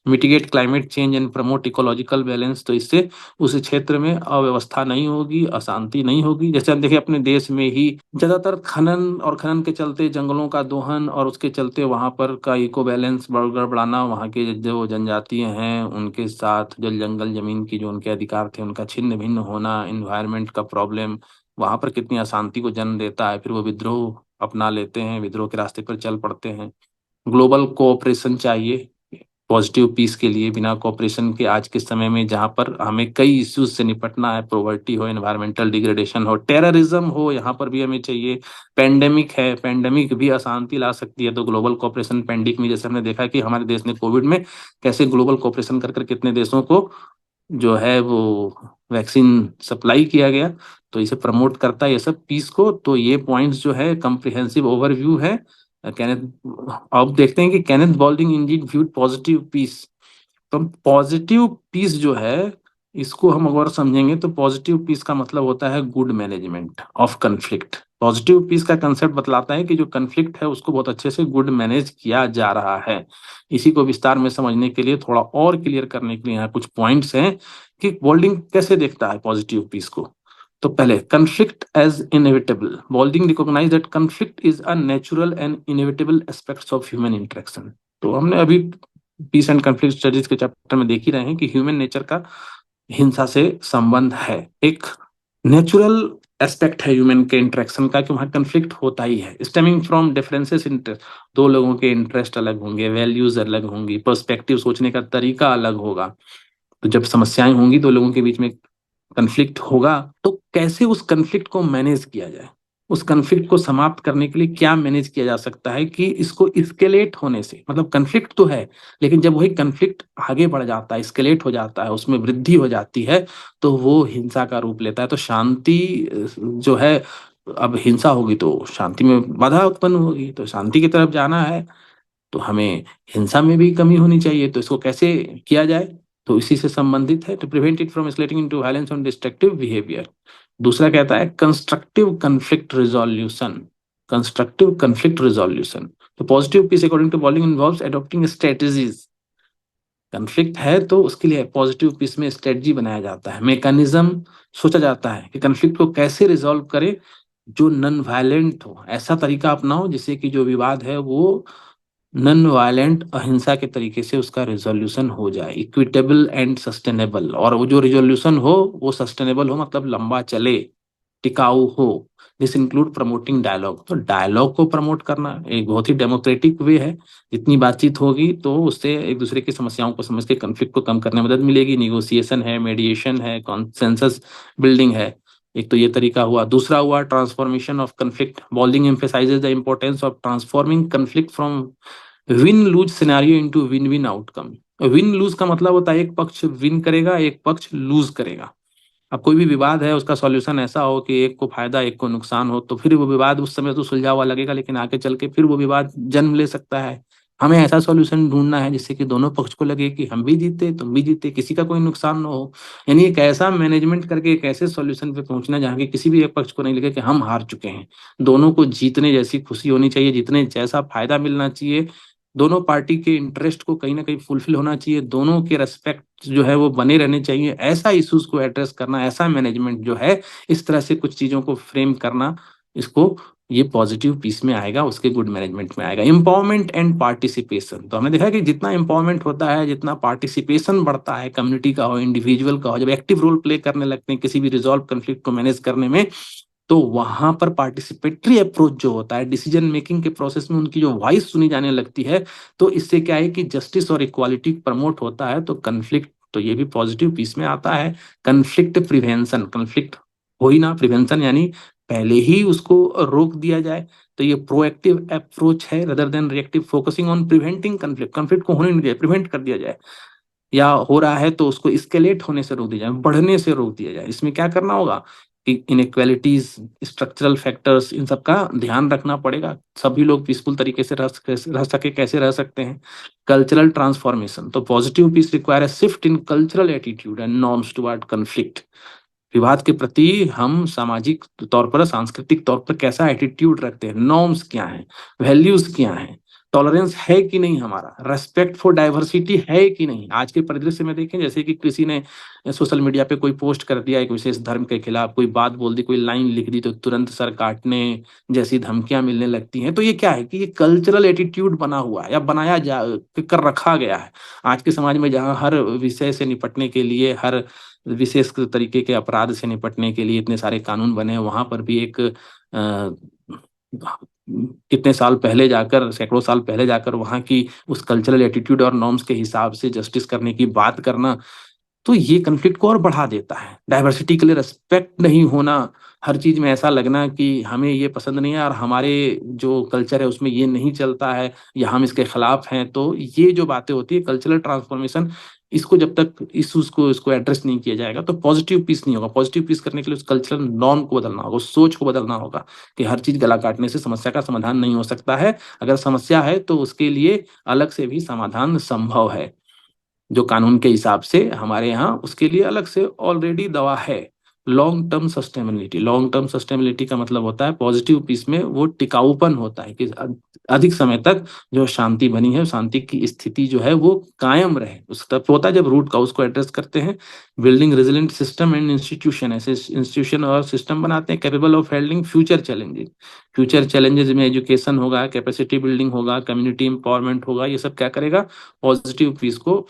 mitigate climate change and promote ecological balance. तो इससे उस क्षेत्र में अव्यवस्था नहीं होगी, अशांति नहीं होगी। जैसे हम देखिए अपने देश में ही ज्यादातर खनन के चलते जंगलों का दोहन, और उसके चलते वहां पर का इको बैलेंस गड़बड़ाना, वहां के जो जनजातियां हैं उनके साथ जल जंगल जमीन की जो उनके अधिकार थे उनका छिन्न भिन्न होना, इन्वायरमेंट का प्रॉब्लम वहां पर कितनी अशांति को जन्म देता है। फिर वो विद्रोह अपना लेते हैं, विद्रोह के रास्ते पर चल पड़ते हैं। ग्लोबल कोऑपरेशन चाहिए पॉजिटिव पीस के लिए। बिना कोऑपरेशन के आज के समय में, जहां पर हमें कई इश्यूज से निपटना है, पॉवर्टी हो, एनवायरमेंटल डिग्रेडेशन हो, टेररिज्म हो, यहाँ पर भी हमें चाहिए। पेंडेमिक है, पेंडेमिक भी अशांति ला सकती है, तो ग्लोबल कोऑपरेशन पेंडेमिक में, जैसे हमने देखा कि हमारे देश ने कोविड में कैसे ग्लोबल कोऑपरेशन कर कितने देशों को जो है वो वैक्सीन सप्लाई किया गया, तो इसे प्रमोट करता है ये सब पीस को। तो ये पॉइंट्स जो है कम्प्रिहेंसिव ओवरव्यू है। कैनेथ अब देखते हैं कि Kenneth Boulding indeed viewed positive peace. तो पॉजिटिव पीस जो है, इसको हम अगर समझेंगे तो पॉजिटिव पीस का मतलब होता है good management of conflict. Positive peace का कंसेप्ट बतलाता है कि जो कन्फ्लिक्ट है उसको बहुत अच्छे से गुड मैनेज किया जा रहा है। इसी को विस्तार में समझने के लिए, थोड़ा और क्लियर करने के लिए यहाँ कुछ पॉइंट्स हैं कि बोल्डिंग कैसे देखता है पॉजिटिव पीस को। तो पहले, conflict as inevitable. Boulding recognise that conflict is a natural and inevitable aspects of human interaction. तो हमने अभी पीस एंड कन्फ्लिक्ट स्टडीज के चैप्टर में देख ही रहे हैं कि ह्यूमन नेचर का हिंसा से संबंध है, एक नेचुरल एस्पेक्ट है ह्यूमन के इंटरेक्शन का कि वहां कन्फ्लिक्ट होता ही है। स्टेमिंग फ्रॉम डिफरेंसेस इंटरेस्ट, दो लोगों के इंटरेस्ट अलग होंगे, वैल्यूज अलग होंगी, पर्सपेक्टिव सोचने का तरीका अलग होगा। तो जब समस्याएं होंगी, दो लोगों के बीच में कन्फ्लिक्ट होगा, तो कैसे उस कन्फ्लिक्ट को मैनेज किया जाए, उस कन्फ्लिक्ट को समाप्त करने के लिए क्या मैनेज किया जा सकता है कि इसको इस्केलेट होने से, मतलब कन्फ्लिक्ट तो है लेकिन जब वही कन्फ्लिक्ट आगे बढ़ जाता है, इस्केलेट हो जाता है, उसमें वृद्धि हो जाती है, तो वो हिंसा का रूप लेता है। तो शांति जो है, अब हिंसा होगी तो शांति में बाधा उत्पन्न होगी, तो शांति की तरफ जाना है तो हमें हिंसा में भी कमी होनी चाहिए। तो इसको कैसे किया जाए, तो इसी से संबंधित है, to prevent it from escalating into violence और डिस्ट्रक्टिव बिहेवियर। दूसरा कहता है constructive conflict resolution. Constructive conflict resolution, तो positive peace according to Boulding involves adopting strategies. Conflict है तो उसके लिए पॉजिटिव पीस में स्ट्रेटजी बनाया जाता है, मैकेनिज्म सोचा जाता है कि कन्फ्लिक्ट को कैसे रिजॉल्व करे जो नॉन वायलेंट हो। ऐसा तरीका अपनाओ जिससे कि जो विवाद है वो नॉन वायलेंट अहिंसा के तरीके से उसका रिजोल्यूशन हो जाए, इक्विटेबल एंड सस्टेनेबल। और वो जो रिजोल्यूशन हो वो सस्टेनेबल हो, मतलब लंबा चले, टिकाऊ हो। दिस इंक्लूड प्रमोटिंग डायलॉग, तो डायलॉग को प्रमोट करना एक बहुत ही डेमोक्रेटिक वे है। जितनी बातचीत होगी तो उससे एक दूसरे की समस्याओं को समझ के कन्फ्लिक्ट को कम करने में मदद मिलेगी। निगोसिएशन है, मेडिएशन है, कॉन्सेंसस बिल्डिंग है। एक तो ये तरीका हुआ। दूसरा हुआ transformation of conflict. बॉल्डिंग emphasises the importance of transforming conflict from win loose scenario into win win outcome. Win loose का मतलब होता है एक पक्ष विन करेगा, एक पक्ष लूज करेगा। अब कोई भी विवाद है उसका सॉल्यूशन ऐसा हो कि एक को फायदा एक को नुकसान हो, तो फिर वो विवाद उस समय तो सुलझा हुआ लगेगा, लेकिन आगे चल के फिर वो विवाद जन्म ले सकता है। हमें ऐसा सॉल्यूशन ढूंढना है जिससे कि दोनों पक्ष को लगे कि हम भी जीते तुम भी जीते, किसी का कोई नुकसान ना हो। यानी एक ऐसा मैनेजमेंट करके एक ऐसे सॉल्यूशन पे पहुंचना जहाँ की किसी भी एक पक्ष को नहीं लगे कि हम हार चुके हैं। दोनों को जीतने जैसी खुशी होनी चाहिए, जीतने जैसा फायदा मिलना चाहिए। दोनों पार्टी के इंटरेस्ट को कहीं ना कहीं फुलफिल होना चाहिए, दोनों के रेस्पेक्ट जो है वो बने रहने चाहिए। ऐसा इश्यूज को एड्रेस करना, ऐसा मैनेजमेंट जो है, इस तरह से कुछ चीजों को फ्रेम करना, इसको ये पॉजिटिव पीस में आएगा, उसके गुड मैनेजमेंट में आएगा। एम्पावरमेंट एंड पार्टिसिपेशन, तो हमने देखा है कि जितना एम्पावरमेंट होता है, जितना पार्टिसिपेशन बढ़ता है, कम्युनिटी का हो, इंडिविजुअल का हो, जब एक्टिव रोल प्ले करने लगते हैं किसी भी रिजॉल्व कन्फ्लिक्ट को मैनेज करने में, तो वहां पर पार्टिसिपेटरी अप्रोच जो होता है डिसीजन मेकिंग के प्रोसेस में, उनकी जो वॉइस सुनी जाने लगती है, तो इससे क्या है कि जस्टिस और इक्वालिटी प्रमोट होता है। तो कन्फ्लिक्ट तो ये भी पॉजिटिव पीस में आता है। कन्फ्लिक्ट प्रिवेंशन, कन्फ्लिक्ट हो ही ना, प्रिवेंशन यानी पहले ही उसको रोक दिया जाए, तो ये प्रोएक्टिव अप्रोच है rather than reactive, focusing on preventing conflict. Conflict को होने नहीं दिया, प्रिवेंट कर दिया जाए, या हो रहा है तो उसको एस्केलेट होने से रोक दिया जाए, बढ़ने से रोक दिया जाए। इसमें क्या करना होगा कि इनइक्वालिटीज, स्ट्रक्चरल फैक्टर्स, इन सब का ध्यान रखना पड़ेगा। सभी लोग पीसफुल तरीके से रह सके, कैसे रह सकते हैं। कल्चरल ट्रांसफॉर्मेशन, तो positive peace require a shift in cultural attitude and norms toward conflict. विवाद के प्रति हम सामाजिक तौर पर, सांस्कृतिक तौर पर कैसा एटीट्यूड रखते हैं, नॉर्म्स क्या हैं, वैल्यूज क्या हैं, टॉलरेंस है कि नहीं, हमारा रेस्पेक्ट फॉर डाइवर्सिटी है कि नहीं। आज के परिदृश्य में देखें, जैसे कि किसी ने सोशल मीडिया पे कोई पोस्ट कर दिया एक विशेष धर्म के खिलाफ, कोई बात बोल दी, कोई लाइन लिख दी, तो तुरंत सर काटने जैसी धमकियां मिलने लगती हैं। तो ये क्या है कि ये कल्चरल एटीट्यूड बना हुआ है या बनाया जा कर रखा गया है आज के समाज में, जहां हर विषय से निपटने के लिए, हर विशेष तरीके के अपराध से निपटने के लिए इतने सारे कानून बने हैं। वहां पर भी एक कितने साल पहले जाकर, सैकड़ों साल पहले जाकर वहां की उस कल्चरल एटीट्यूड और नॉर्म्स के हिसाब से जस्टिस करने की बात करना, तो ये कन्फ्लिक्ट को और बढ़ा देता है। डाइवर्सिटी के लिए रिस्पेक्ट नहीं होना, हर चीज में ऐसा लगना कि हमें ये पसंद नहीं है और हमारे जो कल्चर है उसमें ये नहीं चलता है या हम इसके खिलाफ हैं। तो ये जो बातें होती है कल्चरल ट्रांसफॉर्मेशन, इसको जब तक इसको एड्रेस नहीं किया जाएगा तो पॉजिटिव पीस नहीं होगा। पॉजिटिव पीस करने के लिए उस कल्चरल नॉर्म को बदलना होगा, उस सोच को बदलना होगा कि हर चीज गला काटने से समस्या का समाधान नहीं हो सकता है। अगर समस्या है तो उसके लिए अलग से भी समाधान संभव है, जो कानून के हिसाब से हमारे यहाँ उसके लिए अलग से ऑलरेडी दवा है। Long term sustainability, long term sustainability का मतलब होता है पॉजिटिव पीस में वो टिकाऊपन होता है कि अधिक समय तक जो शांति बनी है, शांति की स्थिति जो है वो कायम रहे। उस तब होता है जब रूट का उसको एड्रेस करते हैं। Building resilient system and institution, ऐसे इंस्टीट्यूशन और सिस्टम बनाते हैं capable of handling future challenges. Future challenges में एजुकेशन होगा, कैपेसिटी बिल्डिंग होगा, कम्युनिटी एम्पावरमेंट होगा, ये सब क्या करेगा, पॉजिटिव पीस को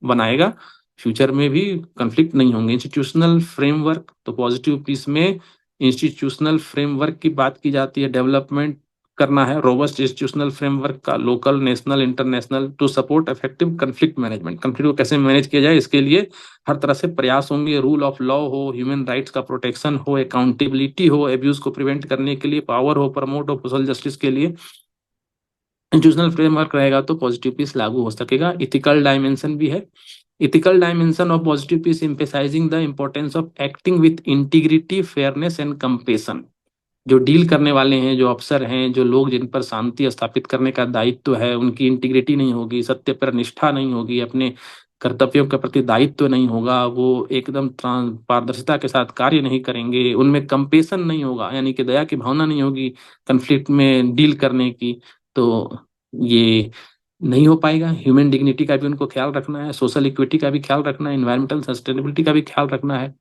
बनाएगा। फ्यूचर में भी कन्फ्लिक्ट नहीं होंगे। इंस्टीट्यूशनल फ्रेमवर्क, तो पॉजिटिव पीस में इंस्टीट्यूशनल फ्रेमवर्क की बात की जाती है। डेवलपमेंट करना है रोबस्ट इंस्टीट्यूशनल फ्रेमवर्क का, local, national, international, to support effective conflict management. Conflict को कैसे मैनेज किया जाए इसके लिए हर तरह से प्रयास होंगे। रूल ऑफ लॉ हो, ह्यूमन राइट्स का प्रोटेक्शन हो, अकाउंटेबिलिटी हो, एब्यूज को प्रिवेंट करने के लिए पावर हो, प्रमोट हो सोशल जस्टिस के लिए इंस्टीट्यूशनल फ्रेमवर्क रहेगा तो पॉजिटिव पीस लागू हो सकेगा। इथिकल डायमेंशन भी है। Ethical dimension of positive peace emphasising the importance of acting with integrity, fairness and compassion. जो डील करने वाले हैं, जो अफसर हैं, जो लोग जिन पर शांति स्थापित करने का दायित्व है, उनकी इंटीग्रिटी नहीं होगी, सत्य पर निष्ठा नहीं होगी, अपने कर्तव्यों के प्रति दायित्व नहीं होगा, वो एकदम पारदर्शिता के साथ कार्य नहीं करेंगे, उनमें कंपेशन नहीं होगा यानी कि दया की भावना नहीं होगी कन्फ्लिक्ट में डील करने की, तो ये नहीं हो पाएगा। ह्यूमन डिग्निटी का भी उनको ख्याल रखना है, सोशल इक्विटी का भी ख्याल रखना है, इन्वायरमेंटल सस्टेनेबिलिटी का भी ख्याल रखना है।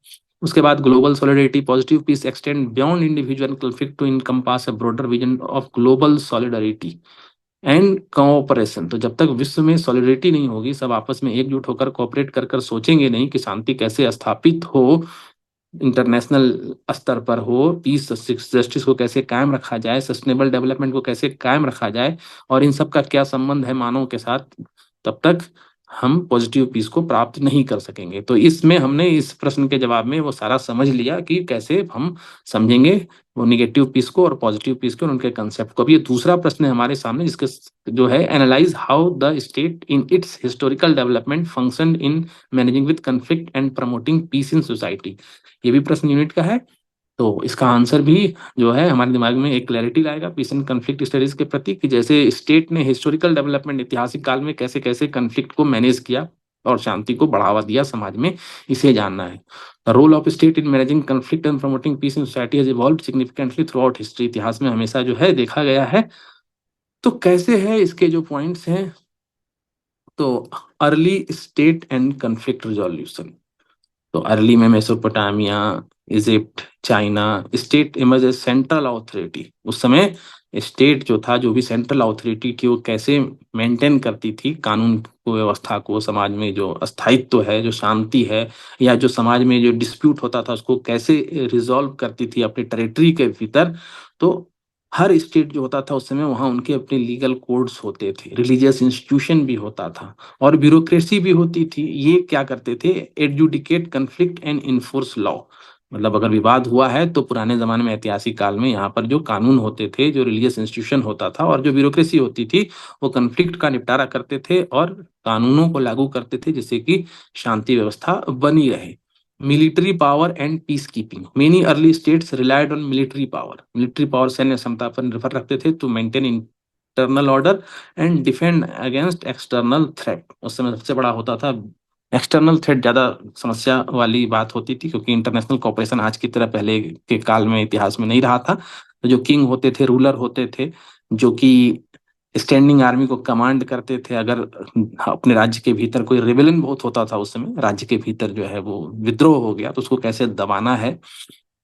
उसके बाद global solidarity, positive peace extend beyond individual conflict to encompass a broader vision of global solidarity and cooperation. तो जब तक विश्व में सॉलिडरिटी नहीं होगी, सब आपस में एकजुट होकर कोऑपरेट कर कर सोचेंगे नहीं कि शांति कैसे स्थापित हो, इंटरनेशनल स्तर पर हो, पीस जस्टिस को कैसे कायम रखा जाए, सस्टेनेबल डेवलपमेंट को कैसे कायम रखा जाए और इन सब का क्या संबंध है मानव के साथ, तब तक हम पॉजिटिव पीस को प्राप्त नहीं कर सकेंगे। तो इसमें हमने इस प्रश्न के जवाब में वो सारा समझ लिया कि कैसे हम समझेंगे वो निगेटिव पीस को और पॉजिटिव पीस को और उनके कंसेप्ट को। अब ये दूसरा प्रश्न है हमारे सामने, जिसके जो है analyse how the state in its historical development function in managing with conflict and promoting peace in society. ये भी प्रश्न यूनिट का है, तो इसका आंसर भी जो है हमारे दिमाग में एक क्लैरिटी लाएगा पीस एंड कन्फ्लिक्ट स्टडीज के प्रति, कि जैसे स्टेट ने हिस्टोरिकल डेवलपमेंट, ऐतिहासिक काल में कैसे कैसे कन्फ्लिक्ट को मैनेज किया और शांति को बढ़ावा दिया समाज में, इसे जानना है। The role of state in managing conflict and promoting peace in society has evolved significantly throughout history. इतिहास में हमेशा जो है देखा गया है। तो कैसे है इसके जो पॉइंट्स हैं, तो early state and conflict resolution. तो अर्ली में Mesopotamia, Egypt, China, state emerge as central authority. उस समय स्टेट जो था, जो भी सेंट्रल अथॉरिटी थी, वो कैसे मेंटेन करती थी कानून को, व्यवस्था को, समाज में जो अस्थायित्व है, जो शांति है, या जो समाज में जो डिस्प्यूट होता था उसको कैसे रिजॉल्व करती थी अपने टेरिटरी के भीतर। तो हर स्टेट जो होता था उस समय वहाँ उनके अपने लीगल कोड्स होते थे, रिलीजियस इंस्टीट्यूशन भी होता था और ब्यूरोक्रेसी भी होती थी। ये क्या करते थे? Adjudicate conflict and enforce law. मतलब अगर विवाद हुआ है तो पुराने ज़माने में ऐतिहासिक काल में यहाँ पर जो कानून होते थे, जो रिलीजियस इंस्टीट्यूशन होता था और जो ब्यूरोक्रेसी होती थी, वो कॉन्फ्लिक्ट का निपटारा करते थे और कानूनों को लागू करते थे जिससे कि शांति व्यवस्था बनी रहे। Military power and peace keeping. Many early states relied on military power. Military power सैन्य क्षमता पर निर्भर रखते थे to maintain internal order and defend against external threat. उस समय सबसे बड़ा होता था एक्सटर्नल थ्रेट, ज्यादा समस्या वाली बात होती थी क्योंकि इंटरनेशनल कॉपरेशन आज की तरह पहले के काल में इतिहास में नहीं रहा था। तो जो किंग होते थे, रूलर होते थे, जो कि स्टैंडिंग आर्मी को कमांड करते थे। अगर अपने राज्य के भीतर कोई रिबेलियन बहुत होता था उस समय, राज्य के भीतर जो है वो विद्रोह हो गया तो उसको कैसे दबाना है,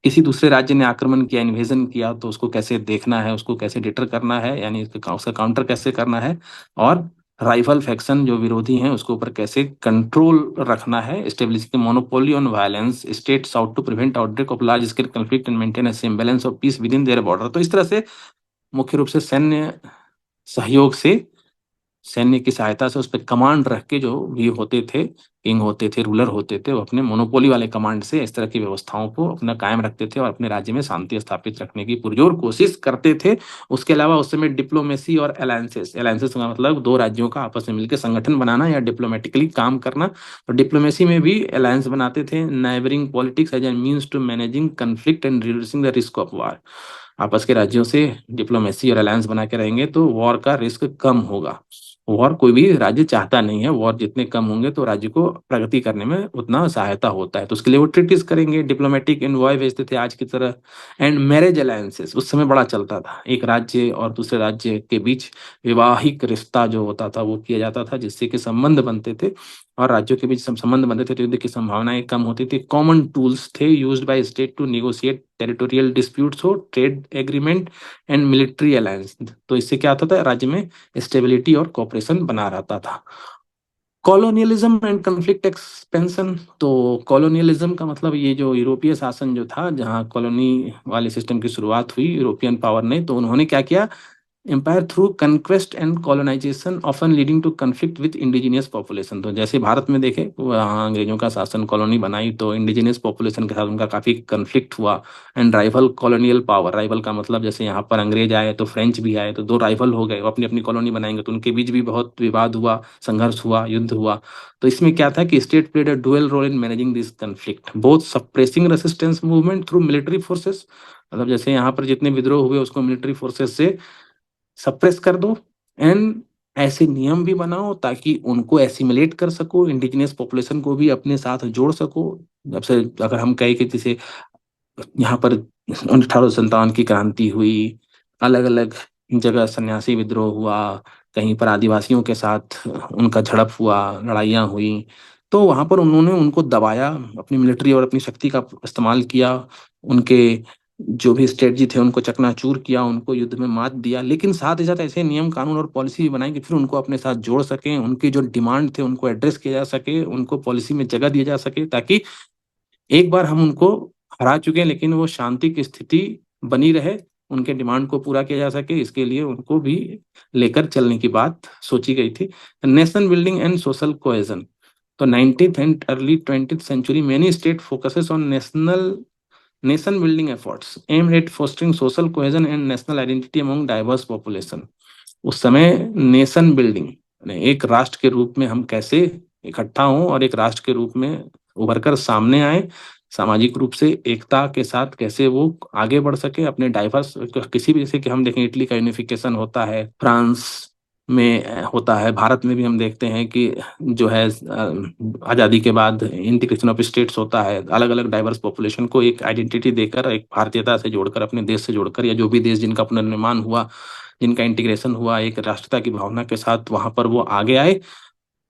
किसी दूसरे राज्य ने आक्रमण किया, इन्वेजन किया तो उसको कैसे देखना है, उसको कैसे डिटर करना है, यानी उसका काउंटर कैसे करना है, और राइवल फैक्शन जो विरोधी हैं उसके ऊपर कैसे कंट्रोल रखना है। Establishing monopoly on violence, states out to prevent outbreak of large scale conflict and maintain a same balance of peace within their border. तो इस तरह से मुख्य रूप से सैन्य सहयोग से, सैन्य की सहायता से, उस पे कमांड रख के जो भी होते थे, किंग होते थे, रूलर होते थे, वो अपने मोनोपोली वाले कमांड से इस तरह की व्यवस्थाओं को अपना कायम रखते थे और अपने राज्य में शांति स्थापित रखने की पुरजोर कोशिश करते थे। उसके अलावा उस समय डिप्लोमेसी और अलायंसेस, अलायंसेस का मतलब दो राज्यों का आपस में मिलकर संगठन बनाना या डिप्लोमेटिकली काम करना। तो डिप्लोमेसी में भी अलायंस बनाते थे। Neighbouring politics as a means to managing conflict and reducing the risk of war. आपस के राज्यों से डिप्लोमेसी और अलायंस बना के रहेंगे तो वॉर का रिस्क कम होगा। वॉर कोई भी राज्य चाहता नहीं है, वॉर जितने कम होंगे तो राज्य को प्रगति करने में उतना सहायता होता है, तो उसके लिए वो ट्रीटीज करेंगे, डिप्लोमेटिक एनवॉय भेजते थे आज की तरह। एंड मैरिज अलायंसेस उस समय बड़ा चलता था, एक राज्य और दूसरे राज्य के बीच वैवाहिक रिश्ता जो होता था वो किया जाता था जिससे कि संबंध बनते थे और राज्यों के बीच संबंध बनते थे तो युद्ध की संभावनाएं कम होती थी। कॉमन टूल्स थे used by state to negotiate territorial disputes हो, trade agreement and military alliance. तो इससे क्या होता था, राज्य में स्टेबिलिटी और कोऑपरेशन बना रहता था। Colonialism and conflict expansion. तो कॉलोनियलिज्म का मतलब ये जो यूरोपीय शासन जो था, जहाँ कॉलोनी वाले सिस्टम की शुरुआत हुई यूरोपियन पावर ने, तो उन्होंने क्या किया, empire through conquest and colonisation often leading to conflict with indigenous population. तो जैसे भारत में देखे, वहाँ अंग्रेजों का शासन, कॉलोनी बनाई तो इंडिजिनियस पॉपुलेशन के साथ उनका काफी कंफ्लिक्ट हुआ। And rival colonial power, rival का मतलब जैसे यहाँ पर अंग्रेज आए तो फ्रेंच भी आए, तो दो राइवल हो गए, वो अपनी अपनी कॉलोनी बनाएंगे तो उनके बीच भी बहुत विवाद हुआ, संघर्ष हुआ, युद्ध हुआ। तो इसमें क्या था कि state played a dual role in managing this conflict, both suppressing resistance movement through military forces. मतलब जैसे यहाँ पर जितने विद्रोह हुए उसको मिलिट्री फोर्सेस से सप्रेस कर दो, एंड ऐसे नियम भी बनाओ ताकि उनको एसिमिलेट कर सको, इंडिजिनियस पॉपुलेशन को भी अपने साथ जोड़ सको। जब से अगर हम कहें कि जैसे यहाँ पर 1857 की क्रांति हुई, अलग अलग जगह सन्यासी विद्रोह हुआ, कहीं पर आदिवासियों के साथ उनका झड़प हुआ, लड़ाइयाँ हुई, तो वहां पर उन्होंने उनको दबाया, अपनी मिलिट्री और अपनी शक्ति का इस्तेमाल किया, उनके जो भी स्ट्रेटजी थे उनको चकनाचूर किया, उनको युद्ध में मात दिया, लेकिन साथ ही साथ ऐसे नियम कानून और पॉलिसी भी बनाई कि फिर उनको अपने साथ जोड़ सकें, उनकी जो डिमांड थे उनको एड्रेस किया जा सके, उनको पॉलिसी में जगह दिया जा सके, ताकि एक बार हम उनको हरा चुके हैं लेकिन वो शांति की स्थिति बनी रहे, उनके डिमांड को पूरा किया जा सके, इसके लिए उनको भी लेकर चलने की बात सोची गई थी। Nation building and social cohesion. तो 19th and early 20th century many state focuses on nation building efforts aimed at fostering social cohesion and national identity among diverse population. उस समय नेशन बिल्डिंग, एक राष्ट्र के रूप में हम कैसे इकट्ठा हों और एक राष्ट्र के रूप में उभर कर सामने आए, सामाजिक रूप से एकता के साथ कैसे वो आगे बढ़ सके अपने डाइवर्स, किसी भी, जैसे कि हम देखें इटली का यूनिफिकेशन होता है, फ्रांस में होता है, भारत में भी हम देखते हैं कि जो है आज़ादी के बाद इंटीग्रेशन ऑफ स्टेट्स होता है, अलग अलग डाइवर्स पॉपुलेशन को एक आइडेंटिटी देकर, एक भारतीयता से जोड़कर, अपने देश से जोड़कर, या जो भी देश जिनका पुनर्निर्माण हुआ, जिनका इंटीग्रेशन हुआ, एक राष्ट्रता की भावना के साथ वहां पर वो आगे आए।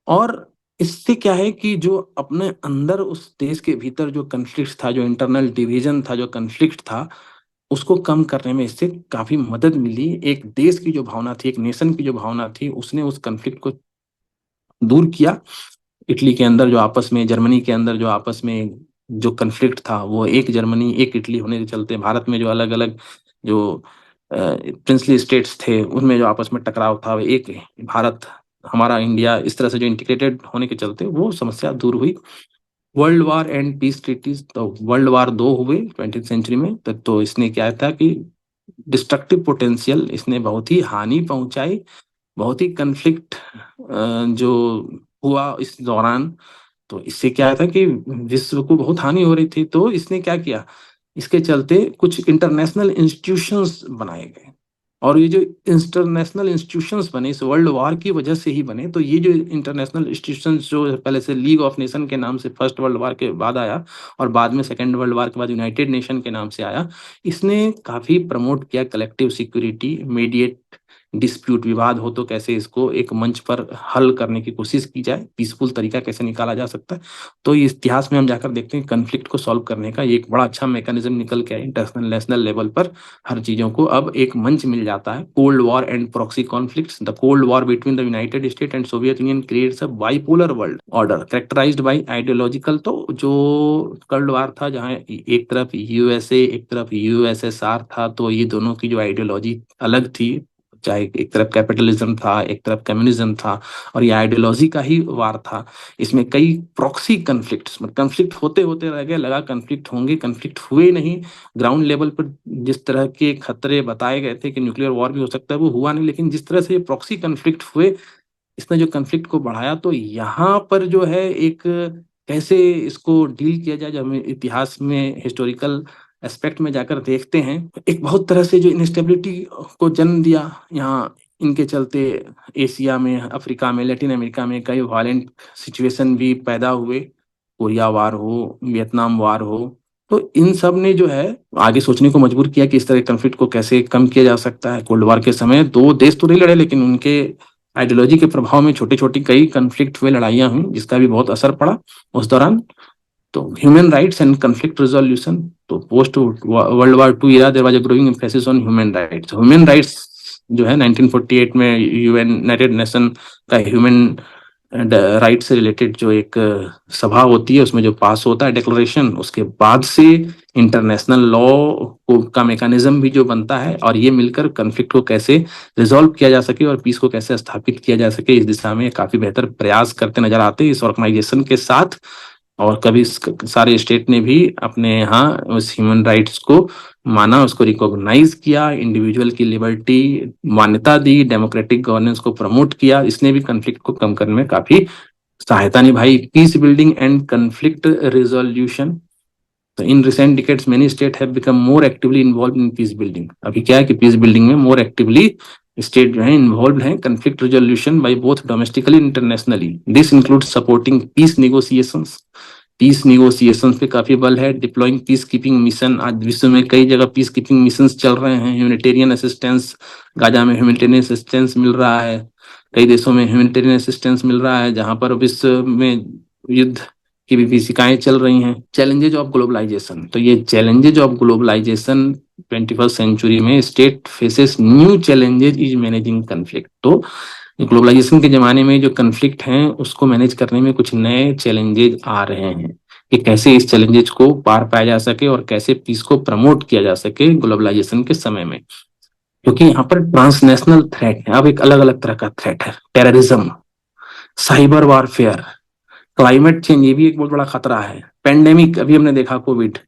और इससे क्या है कि जो अपने अंदर उस देश के भीतर जो कन्फ्लिक्ट था, जो इंटरनल डिवीजन था, जो कन्फ्लिक्ट था, उसको कम करने में इससे काफी मदद मिली। एक देश की जो भावना थी, एक नेशन की जो भावना थी, उसने उस कन्फ्लिक्ट को दूर किया। इटली के अंदर जो आपस में, जर्मनी के अंदर जो आपस में जो कन्फ्लिक्ट था, वो एक जर्मनी एक इटली होने के चलते भारत में जो अलग अलग जो प्रिंसली स्टेट्स थे, उनमें जो आपस में टकराव था, एक भारत, हमारा इंडिया, इस तरह से जो इंटीग्रेटेड होने के चलते वो समस्या दूर हुई। World war and peace treaties, तो वर्ल्ड वार 2 हुए 20th सेंचुरी में, तो इसने क्या था कि डिस्ट्रक्टिव पोटेंशियल, इसने बहुत ही हानि पहुंचाई, बहुत ही कन्फ्लिक्ट जो हुआ इस दौरान। तो इससे क्या था कि विश्व को बहुत हानि हो रही थी, तो इसने क्या किया, इसके चलते कुछ इंटरनेशनल इंस्टीट्यूशंस बनाए गए, और ये जो इंटरनेशनल इंस्टीट्यूशंस बने इस वर्ल्ड वॉर की वजह से ही बने। तो ये जो इंटरनेशनल इंस्टीट्यूशंस जो पहले से लीग ऑफ नेशन के नाम से फर्स्ट वर्ल्ड वॉर के बाद आया, और बाद में सेकेंड वर्ल्ड वॉर के बाद यूनाइटेड नेशन के नाम से आया, इसने काफी प्रमोट किया कलेक्टिव सिक्योरिटी, मीडिएट डिस्प्यूट, विवाद हो तो कैसे इसको एक मंच पर हल करने की कोशिश की जाए, पीसफुल तरीका कैसे निकाला जा सकता है। तो इस इतिहास में हम जाकर देखते हैं कन्फ्लिक्ट को सॉल्व करने का ये एक बड़ा अच्छा मैकेनिज्म निकल के आया इंटरनेशनल नेशनल लेवल पर। हर चीजों को अब एक मंच मिल जाता है। Cold war and proxy conflicts, the cold war between the United State and Soviet Union creates a bipolar world order characterised by ideological, तो जो कोल्ड वॉर था जहां एक तरफ यूएसए एक तरफ यूएसएसआर था, तो ये दोनों की जो आइडियोलॉजी अलग थी, चाहे एक तरफ कैपिटलिज्म था एक तरफ कम्युनिज्म था, और ये आइडियोलॉजी का ही वार था। इसमें कई प्रॉक्सी कन्फ्लिक्ट्स, मतलब कन्फ्लिक्ट होते होते रह गए, लगा कन्फ्लिक्ट होंगे, कन्फ्लिक्ट हुए नहीं। ग्राउंड लेवल पर जिस तरह के खतरे बताए गए थे कि न्यूक्लियर वॉर भी हो सकता है, वो हुआ नहीं, लेकिन जिस तरह से ये प्रॉक्सी कन्फ्लिक्ट हुए, इसने जो कन्फ्लिक्ट को बढ़ाया। तो यहाँ पर जो है एक कैसे इसको डील किया जाए, जब हमें इतिहास में हिस्टोरिकल एस्पेक्ट में जाकर देखते हैं, एक बहुत तरह से जो इंस्टेबिलिटी को जन्म दिया यहाँ, इनके चलते एशिया में, अफ्रीका में, लैटिन अमेरिका में कई वायलेंट सिचुएशन भी पैदा हुए, कोरिया वार हो, वियतनाम वार हो। तो इन सब ने जो है आगे सोचने को मजबूर किया कि इस तरह के कन्फ्लिक्ट को कैसे कम किया जा सकता है। कोल्ड वॉर के समय दो देश तो नहीं लड़े, लेकिन उनके आइडियोलॉजी के प्रभाव में छोटी छोटी कई कन्फ्लिक्ट हुए, लड़ाइयां हुई, जिसका भी बहुत असर पड़ा उस दौरान। तो human rights and conflict resolution, तो post world war 2 era there was a growing emphasis on human rights. Human rights जो है 1948 में यूएन यूनाइटेड नेशन का ह्यूमन राइट से रिलेटेड जो एक सभा होती है, उसमें जो पास होता है डिक्लेरेशन, उसके बाद से इंटरनेशनल लॉ को का मेकानिज्म भी जो बनता है, और ये मिलकर कन्फ्लिक्ट को कैसे रिजॉल्व किया जा सके और पीस को कैसे स्थापित किया जा सके, इस दिशा में काफी बेहतर प्रयास करते नजर आते हैं इस ऑर्गेनाइजेशन के साथ। और कभी सारे स्टेट ने भी अपने यहाँ उस ह्यूमन राइट्स को माना, उसको रिकॉग्नाइज किया, इंडिविजुअल की लिबर्टी मान्यता दी, डेमोक्रेटिक गवर्नेंस को प्रमोट किया। इसने भी कन्फ्लिक्ट को कम करने में काफी सहायता निभाई। Peace building and conflict resolution, तो in recent decades many state have become more actively involve in peace building. अभी क्या है कि पीस बिल्डिंग में मोर एक्टिवली स्टेट जो है इन्वॉल्व है, conflict resolution by both domestically internationally. This includes supporting peace negotiations, peace negotiations पे काफी बल है। डिप्लॉइंग पीस कीपिंग मिशन, आज विश्व में कई जगह पीस कीपिंग मिशंस चल रहे हैं। ह्यूमैनिटेरियन असिस्टेंस, गाजा में ह्यूमैनिटेरियन असिस्टेंस मिल रहा है, कई देशों में ह्यूमैनिटेरियन असिस्टेंस मिल रहा है, जहां पर विश्व में युद्ध की विभीषिकाएं चल रही हैं। चैलेंजेज ऑफ ग्लोबलाइजेशन, तो ये challenges of globalisation 21st century में state faces new challenges is managing conflict. तो ग्लोबलाइजेशन के जमाने में जो कन्फ्लिक्ट हैं उसको मैनेज करने में कुछ नए चैलेंजेज आ रहे हैं, कि कैसे इस चैलेंजेज को पार पाया जा सके और कैसे पीस को प्रमोट किया जा सके ग्लोबलाइजेशन के समय में। क्योंकि यहाँ पर ट्रांसनेशनल थ्रेट है, अब एक अलग अलग तरह का थ्रेट है, terrorism, cyber warfare, climate change, ये भी एक बहुत बड़ा खतरा है, पेंडेमिक, अभी हमने देखा कोविड।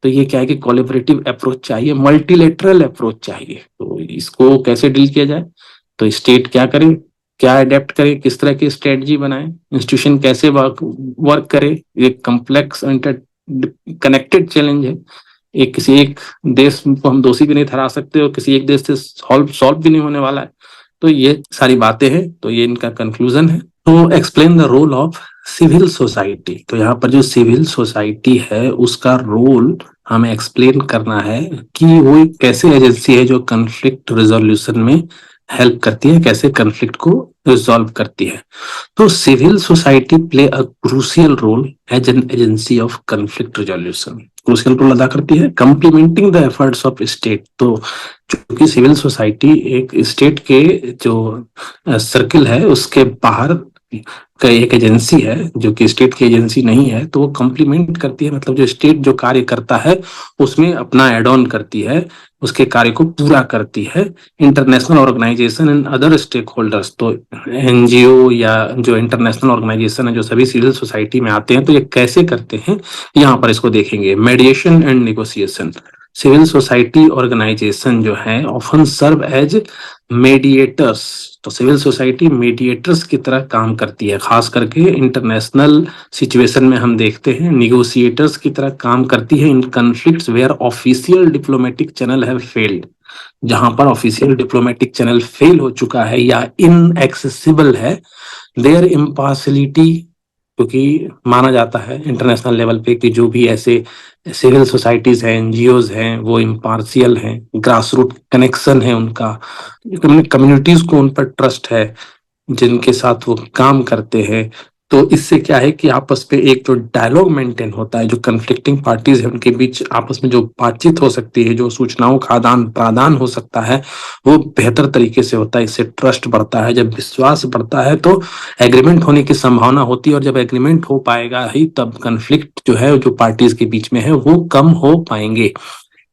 तो ये क्या है कि कोलैबोरेटिव अप्रोच चाहिए, मल्टीलेटरल अप्रोच चाहिए। तो इसको कैसे डील किया जाए, तो स्टेट क्या करे, क्या अडेप्ट करे, किस तरह की स्ट्रेटजी बनाए, इंस्टीट्यूशन कैसे वर्क करे, एक कम्प्लेक्स इंटर कनेक्टेड चैलेंज है। एक किसी एक देश को हम दोषी भी नहीं ठहरा सकते, और किसी एक देश से सॉल्व भी नहीं होने वाला है। तो ये सारी बातें हैं, तो ये इनका कंक्लूजन है। तो explain the role of civil society, तो यहाँ पर जो सिविल सोसाइटी है उसका रोल हमें एक्सप्लेन करना है कि वो एक कैसे एजेंसी है जो कन्फ्लिक्ट रिजोल्यूशन में हेल्प करती है, कैसे कन्फ्लिक्ट को रिजॉल्व करती है। तो civil society play a crucial role as an agency of conflict resolution, crucial role अदा करती है, complementing the efforts of state. तो चूंकि सिविल सोसाइटी एक स्टेट के जो सर्किल है उसके बाहर का एक एजेंसी है जो कि स्टेट की एजेंसी नहीं है, तो वो कॉम्प्लीमेंट करती है, मतलब जो स्टेट जो कार्य करता है उसमें अपना एड ऑन करती है, उसके कार्य को पूरा करती है। International organisation and other stakeholders, तो एनजीओ या जो इंटरनेशनल ऑर्गेनाइजेशन है जो सभी सिविल सोसाइटी में आते हैं, तो ये कैसे करते हैं यहाँ पर इसको देखेंगे। Mediation and negotiation, civil society organisation जो है ऑफन सर्व एज मेडिएटर्स, तो सिविल सोसाइटी मेडिएटर्स की तरह काम करती है, खास करके इंटरनेशनल सिचुएशन में हम देखते हैं निगोशिएटर्स की तरह काम करती है in conflicts where official diplomatic channel have failed, जहां पर ऑफिशियल डिप्लोमेटिक चैनल फेल हो चुका है या इनएक्सेसिबल है, देयर इम्पार्शियलिटी, क्योंकि माना जाता है इंटरनेशनल लेवल पे कि जो भी ऐसे सिविल सोसाइटीज हैं, एनजीओज हैं, वो इम्पार्शियल हैं, ग्रास रूट कनेक्शन है उनका, कम्युनिटीज को उन पर ट्रस्ट है जिनके साथ वो काम करते हैं, तो इससे क्या है कि आपस में एक जो डायलॉग मेंटेन होता है, जो कन्फ्लिक्टिंग पार्टीज है उनके बीच आपस में जो बातचीत हो सकती है, जो सूचनाओं का आदान प्रदान हो सकता है, वो बेहतर तरीके से होता है, इससे ट्रस्ट बढ़ता है, जब विश्वास बढ़ता है तो एग्रीमेंट होने की संभावना होती है, और जब एग्रीमेंट हो पाएगा ही तब कन्फ्लिक्ट जो है जो पार्टीज के बीच में है वो कम हो पाएंगे।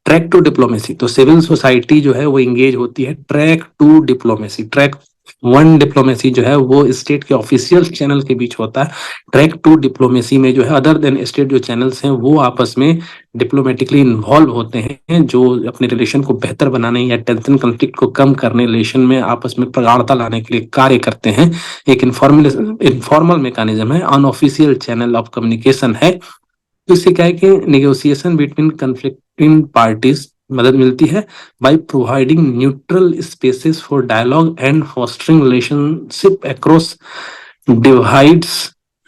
ट्रैक टू डिप्लोमेसी, तो सिविल सोसाइटी जो है वो इंगेज होती है track two diplomacy. Track one diplomacy जो है वो स्टेट के ऑफिशियल चैनल के बीच होता है, ट्रैक टू डिप्लोमेसी में जो है अदर देन स्टेट जो चैनल्स हैं वो आपस में डिप्लोमेटिकली इन्वॉल्व होते हैं, जो अपने रिलेशन को बेहतर बनाने या टेंशन कॉन्फ्लिक्ट को कम करने, रिलेशन में आपस में प्रगाढ़ता लाने के लिए कार्य करते हैं। एक इनफॉर्मल मैकेनिज्म है, अनऑफिशियल चैनल ऑफ कम्युनिकेशन है। तो इससे क्या है कि नेगोशिएशन बिटवीन कन्फ्लिक्टिंग पार्टीज मदद मिलती है by providing neutral spaces for dialogue and fostering relationship across divides.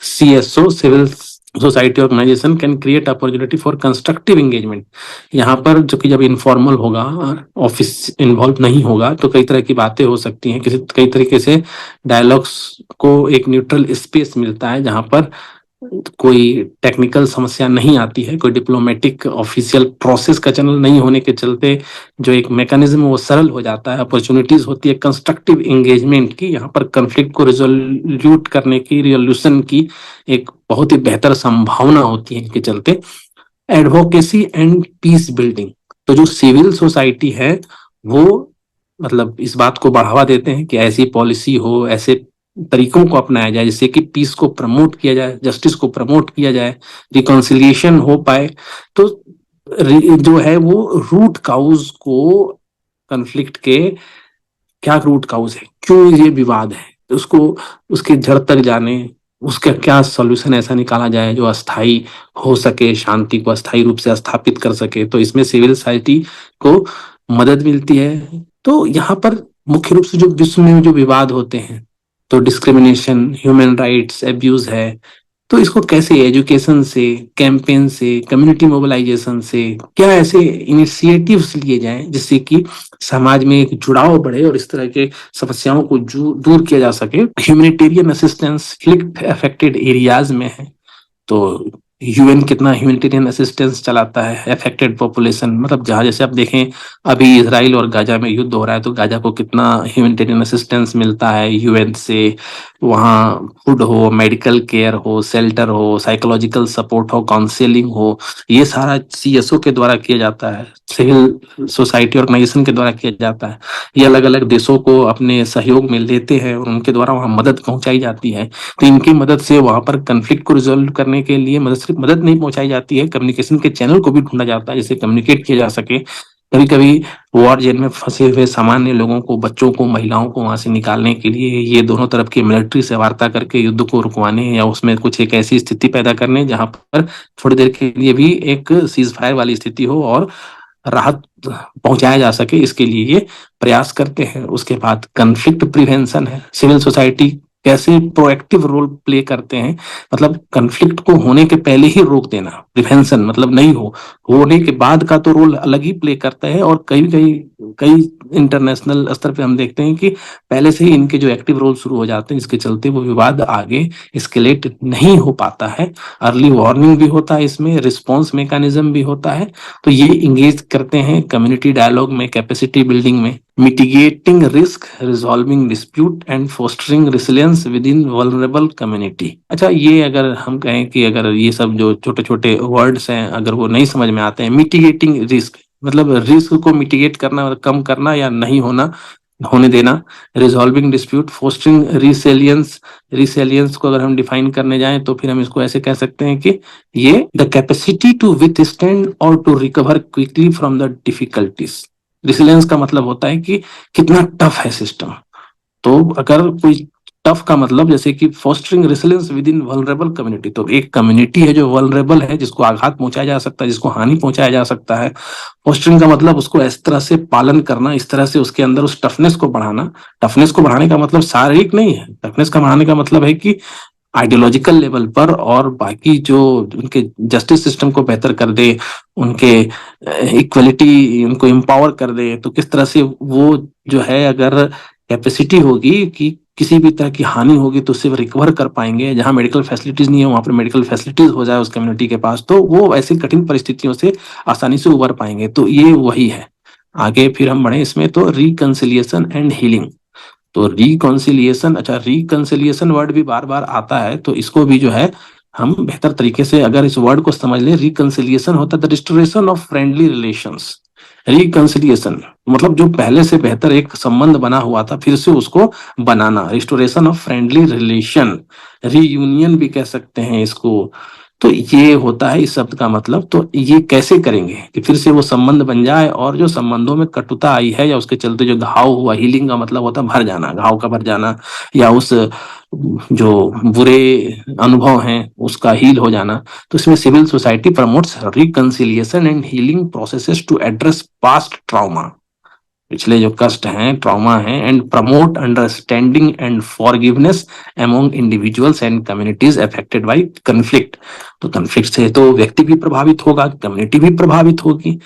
CSO, civil society organisation can create opportunity for constructive engagement. यहाँ पर जो कि जब इनफॉर्मल होगा, ऑफिस इन्वॉल्व नहीं होगा, तो कई तरह की बातें हो सकती हैं, कई तरीके से डायलॉग्स को एक न्यूट्रल स्पेस मिलता है जहां पर कोई टेक्निकल समस्या नहीं आती है, कोई डिप्लोमेटिक ऑफिशियल प्रोसेस का चैनल नहीं होने के चलते जो एक मैकेनिज्म वो सरल हो जाता है, अपॉर्चुनिटीज होती है कंस्ट्रक्टिव एंगेजमेंट की, यहाँ पर कॉन्फ्लिक्ट को रिजोल्यूट करने की, रिजोल्यूशन की एक बहुत ही बेहतर संभावना होती है इनके चलते। एडवोकेसी एंड पीस बिल्डिंग, तो जो सिविल सोसाइटी है वो मतलब इस बात को बढ़ावा देते हैं कि ऐसी पॉलिसी हो, ऐसे तरीकों को अपनाया जाए जिससे कि पीस को प्रमोट किया जाए, जस्टिस को प्रमोट किया जाए, रिकॉन्सिलिएशन हो पाए। तो जो है वो रूट काउज को, कन्फ्लिक्ट के क्या रूट काउज है, क्यों ये विवाद है, उसको उसके जड़ तक जाने, उसका क्या सॉल्यूशन ऐसा निकाला जाए जो अस्थाई हो सके, शांति को अस्थाई रूप से स्थापित कर सके, तो इसमें सिविल सोसाइटी को मदद मिलती है। तो यहाँ पर मुख्य रूप से जो विश्व में जो विवाद होते हैं, तो डिस्क्रिमिनेशन, ह्यूमन राइट्स एब्यूज है, तो इसको कैसे एजुकेशन से, कैंपेन से, कम्युनिटी मोबिलाइजेशन से, क्या ऐसे इनिशिएटिव्स लिए जाएं जिससे कि समाज में एक जुड़ाव बढ़े और इस तरह के समस्याओं को दूर किया जा सके। Humanitarian assistance conflict affected areas में है, तो यूएन कितना ह्यूमैनिटेरियन असिस्टेंस चलाता है अफेक्टेड पॉपुलेशन, मतलब जहां जैसे आप देखें अभी इसराइल और गाजा में युद्ध हो रहा है, तो गाजा को कितना ह्यूमैनिटेरियन असिस्टेंस मिलता है यूएन से, वहाँ फूड हो, मेडिकल केयर हो, शेल्टर हो, साइकोलॉजिकल सपोर्ट हो, काउंसलिंग हो, ये सारा सीएसओ के द्वारा किया जाता है, सिविल सोसाइटी ऑर्गेनाइजेशन के द्वारा किया जाता है। ये अलग अलग देशों को अपने सहयोग में लेते हैं और उनके द्वारा वहाँ मदद पहुंचाई जाती है। तो इनकी मदद से वहां पर कन्फ्लिक्ट को रिजोल्व करने के लिए मदद सिर्फ मदद नहीं पहुंचाई जाती है, कम्युनिकेशन के चैनल को भी ढूंढा जाता है जिससे कम्युनिकेट किया जा सके। कभी कभी वॉर जेल में फंसे हुए सामान्य लोगों को, बच्चों को, महिलाओं को वहां से निकालने के लिए ये दोनों तरफ की मिलिट्री से वार्ता करके युद्ध को रुकवाने या उसमें कुछ एक ऐसी स्थिति पैदा करने जहां पर थोड़ी देर के लिए भी एक सीज फायर वाली स्थिति हो और राहत पहुंचाया जा सके, इसके लिए ये प्रयास करते हैं। उसके बाद कन्फ्लिक्ट प्रिवेंशन है, सिविल सोसाइटी कैसे प्रोएक्टिव रोल प्ले करते हैं, मतलब कन्फ्लिक्ट को होने के पहले ही रोक देना, प्रिवेंशन मतलब नहीं हो, होने के बाद का तो रोल अलग ही प्ले करता है। और कई कई कई इंटरनेशनल स्तर पे हम देखते हैं कि पहले से ही इनके जो एक्टिव रोल शुरू हो जाते हैं, जिसके चलते वो विवाद आगे एस्केलेट नहीं हो पाता है। अर्ली वार्निंग भी होता है, इसमें रिस्पॉन्स मैकेनिज्म भी होता है। तो ये इंगेज करते हैं कम्युनिटी डायलॉग में, कैपेसिटी बिल्डिंग में, mitigating risk, resolving dispute and fostering resilience with in vulnerable community. अच्छा, ये अगर हम कहें कि अगर ये सब जो छोटे छोटे वर्ड्स हैं अगर वो नहीं समझ में आते हैं, मिटिगेटिंग रिस्क मतलब रिस्क को मिटिगेट करना, मतलब कम करना या नहीं होना होने देना। रिजॉल्विंग डिस्प्यूट, फोस्टरिंग रिसेलियंस, रिसेलियंस को अगर हम डिफाइन करने जाएं तो फिर हम इसको ऐसे कह सकते हैं कि ये द कैपेसिटी टू विथस्टैंड और to recover quickly from the difficulties. Resilience का मतलब होता है कि कितना टफ है सिस्टम। तो अगर कोई टफ का मतलब जैसे कि fostering resilience with in vulnerable community, तो एक कम्युनिटी है जो वल्नरेबल है, जिसको आघात पहुंचाया जा सकता है, जिसको हानि पहुंचाया जा सकता है। फोस्टरिंग का मतलब उसको इस तरह से पालन करना, इस तरह से उसके अंदर उस टफनेस को बढ़ाना। टफनेस को बढ़ाने का मतलब शारीरिक नहीं है, टफनेस का बढ़ाने का मतलब है कि आइडियोलॉजिकल लेवल पर और बाकी जो उनके जस्टिस सिस्टम को बेहतर कर दे, उनके इक्वलिटी उनको एम्पावर कर दे। तो किस तरह से वो जो है अगर कैपेसिटी होगी कि किसी भी तरह की हानि होगी तो उससे रिकवर कर पाएंगे, जहां मेडिकल फैसिलिटीज नहीं है वहां पर मेडिकल फैसिलिटीज हो जाए उस कम्युनिटी के पास, तो वो ऐसी कठिन परिस्थितियों से आसानी से उबर पाएंगे। तो ये वही है। आगे फिर हम बढ़े इसमें, तो रिकंसिलिएशन एंड हीलिंग। तो रिकॉन्सिलिएशन, अच्छा रिकंसिलिएशन वर्ड भी बार बार आता है, तो इसको भी जो है हम बेहतर तरीके से अगर इस वर्ड को समझ लें, रिकंसिलिएशन होता है the restoration of friendly relations. Reconciliation मतलब जो पहले से बेहतर एक संबंध बना हुआ था फिर से उसको बनाना, restoration of friendly relation. Reunion भी कह सकते हैं इसको। तो ये होता है इस शब्द का मतलब। तो ये कैसे करेंगे कि फिर से वो संबंध बन जाए और जो संबंधों में कटुता आई है या उसके चलते जो घाव हुआ, हीलिंग का मतलब होता है भर जाना, घाव का भर जाना, या उस जो बुरे अनुभव हैं उसका हील हो जाना। तो इसमें civil society promotes reconciliation and healing processes to address past trauma, पिछले जो कष्ट हैं, ट्रॉमा है, and promote understanding and forgiveness among individuals and communities affected by conflict. तो कन्फ्लिक्ट से तो व्यक्ति भी प्रभावित होगा, कम्युनिटी भी प्रभावित होगी,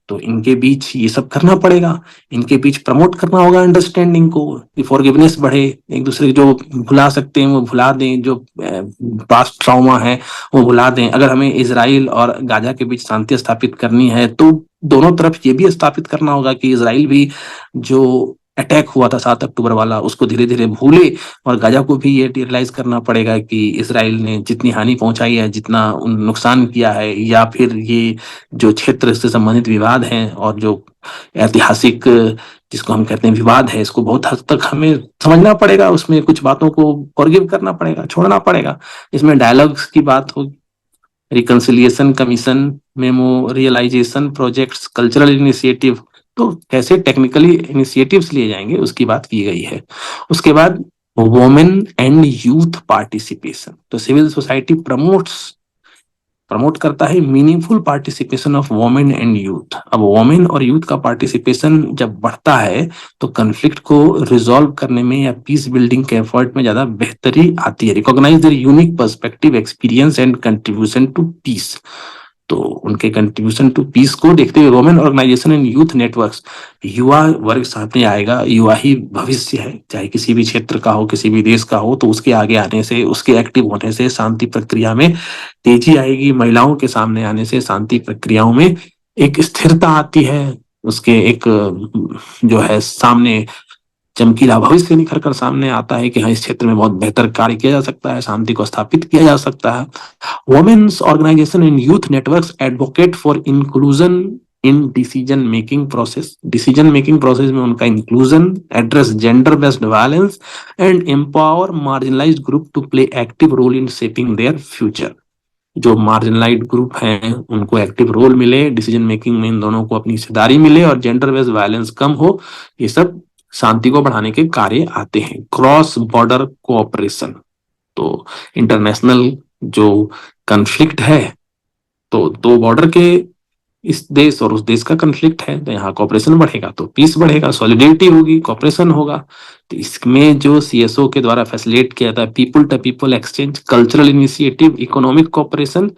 तो इनके बीच ये सब करना पड़ेगा। इनके बीच प्रमोट करना होगा अंडरस्टैंडिंग को, फॉरगिवनेस बढ़े, एक दूसरे जो भुला सकते हैं वो भुला दें, जो पास्ट ट्रॉमा है वो भुला दें। अगर हमें इजराइल और गाजा के बीच शांति स्थापित करनी है तो दोनों तरफ ये भी स्थापित करना होगा कि इजराइल भी जो अटैक हुआ था 7 अक्टूबर वाला उसको धीरे धीरे भूले, और गाजा को भी ये रियलाइज करना पड़ेगा कि इसराइल ने जितनी हानि पहुंचाई है, जितना नुकसान किया है, या फिर ये जो क्षेत्र से संबंधित विवाद हैं और जो ऐतिहासिक जिसको हम कहते हैं विवाद है, इसको बहुत हद तक हमें समझना पड़ेगा, उसमें कुछ बातों को फॉरगिव करना पड़ेगा, छोड़ना पड़ेगा। इसमें डायलॉग्स की बात होगी, reconciliation commission, memorialisation projects, cultural initiative, तो कैसे टेक्निकली इनिशिएटिव्स लिए जाएंगे उसकी बात की गई है। उसके बाद वोमेन एंड यूथ पार्टिसिपेशन, तो सिविल सोसाइटी प्रमोट करता है meaningful participation of women and youth. अब वोमेन और यूथ का पार्टिसिपेशन जब बढ़ता है तो कन्फ्लिक्ट को रिजॉल्व करने में या पीस बिल्डिंग के एफर्ट में ज्यादा बेहतरी आती है। Recognise their unique perspective, experience and contribution to peace. तो उनके कंट्रीब्यूशन टू पीस को देखते हुए women organisation and youth networks, युवा वर्ग साथ में आएगा। युवा ही भविष्य है, चाहे किसी भी क्षेत्र का हो, किसी भी देश का हो, तो उसके आगे आने से, उसके एक्टिव होने से शांति प्रक्रिया में तेजी आएगी। महिलाओं के सामने आने से शांति प्रक्रियाओं में एक स्थिरता आती है, उसके एक जो है सामने चमकीला भविष्य निखर कर सामने आता है कि हाँ इस क्षेत्र में बहुत बेहतर कार्य किया जा सकता है, शांति को स्थापित किया जा सकता है। Women's organisation and youth networks advocate for inclusion in decision making process. Decision making process में उनका inclusion, address gender based violence and empower marginalised group to play active role in shaping their future. जो marginalised group हैं उनको active role मिले decision making में, इन दोनों को अपनी हिस्सेदारी मिले और जेंडर बेस्ड वायलेंस कम हो, ये सब शांति को बढ़ाने के कार्य आते हैं। क्रॉस बॉर्डर कोऑपरेशन, तो इंटरनेशनल जो कन्फ्लिक्ट है, तो दो बॉर्डर के इस देश और उस देश का कन्फ्लिक्ट है, तो यहाँ कॉपरेशन बढ़ेगा तो पीस बढ़ेगा, सॉलिडेरिटी होगी, कॉपरेशन होगा। तो इसमें जो सीएसओ के द्वारा फैसिलिटेट किया था people to people exchange, cultural initiative, economic cooperation,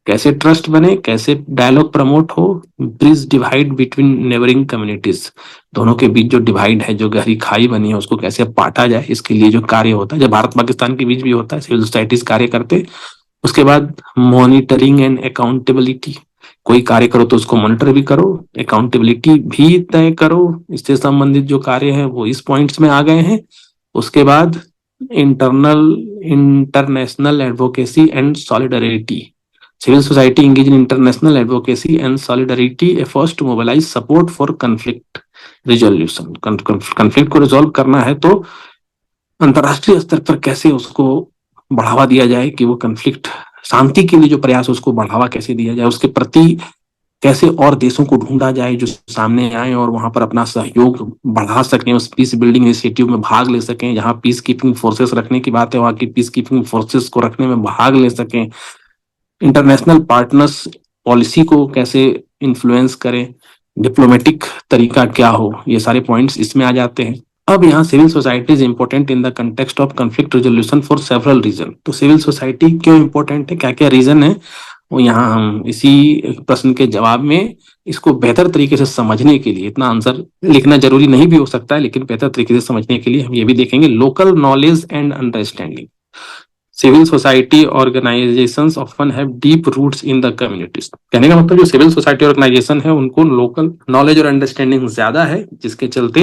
कैसे ट्रस्ट बने, कैसे डायलॉग प्रमोट हो, bridge divide between neighbouring communities, दोनों के बीच जो डिवाइड है, जो गहरी खाई बनी है उसको कैसे पाटा जाए, इसके लिए जो कार्य होता है, जो भारत पाकिस्तान के बीच भी होता है, सिविल सोसाइटीज कार्य करते। उसके बाद मॉनिटरिंग एंड अकाउंटेबिलिटी, कोई कार्य करो तो उसको मॉनिटर भी करो, अकाउंटेबिलिटी भी तय करो। इससे संबंधित जो कार्य है वो इस पॉइंट्स में आ गए हैं। उसके बाद international advocacy and solidarity. Civil society engage in international advocacy and solidarity efforts to mobilize support for conflict resolution. conflict को रिजॉल्व करना है तो अंतरराष्ट्रीय स्तर पर कैसे उसको बढ़ावा दिया जाए कि वो कन्फ्लिक्ट, शांति के लिए जो प्रयास उसको बढ़ावा कैसे दिया जाए, उसके प्रति कैसे और देशों को ढूंढा जाए जो सामने आए और वहां पर अपना सहयोग बढ़ा सकें, उस पीस बिल्डिंग इनिशिएटिव में भाग ले सकें। जहां पीस कीपिंग फोर्सेस रखने की बात है वहां की पीस कीपिंग फोर्सेस को रखने में भाग ले सकें। इंटरनेशनल पार्टनर्स पॉलिसी को कैसे इन्फ्लुएंस करें, डिप्लोमेटिक तरीका क्या हो, ये सारे पॉइंट्स इसमें आ जाते हैं। अब यहाँ civil society is important in the context of conflict resolution for several reason. तो सिविल सोसाइटी क्यों इंपॉर्टेंट है, क्या क्या रीजन है, वो यहाँ हम इसी प्रश्न के जवाब में इसको बेहतर तरीके से समझने के लिए, इतना आंसर लिखना जरूरी नहीं भी हो सकता है, लेकिन बेहतर तरीके से समझने के लिए हम ये भी देखेंगे। Local knowledge and understanding. Civil society organisations often have deep roots in the communities. कहने का मतलब जो सिविल सोसाइटी ऑर्गेनाइजेशन है उनको लोकल नॉलेज और अंडरस्टैंडिंग ज्यादा है, जिसके चलते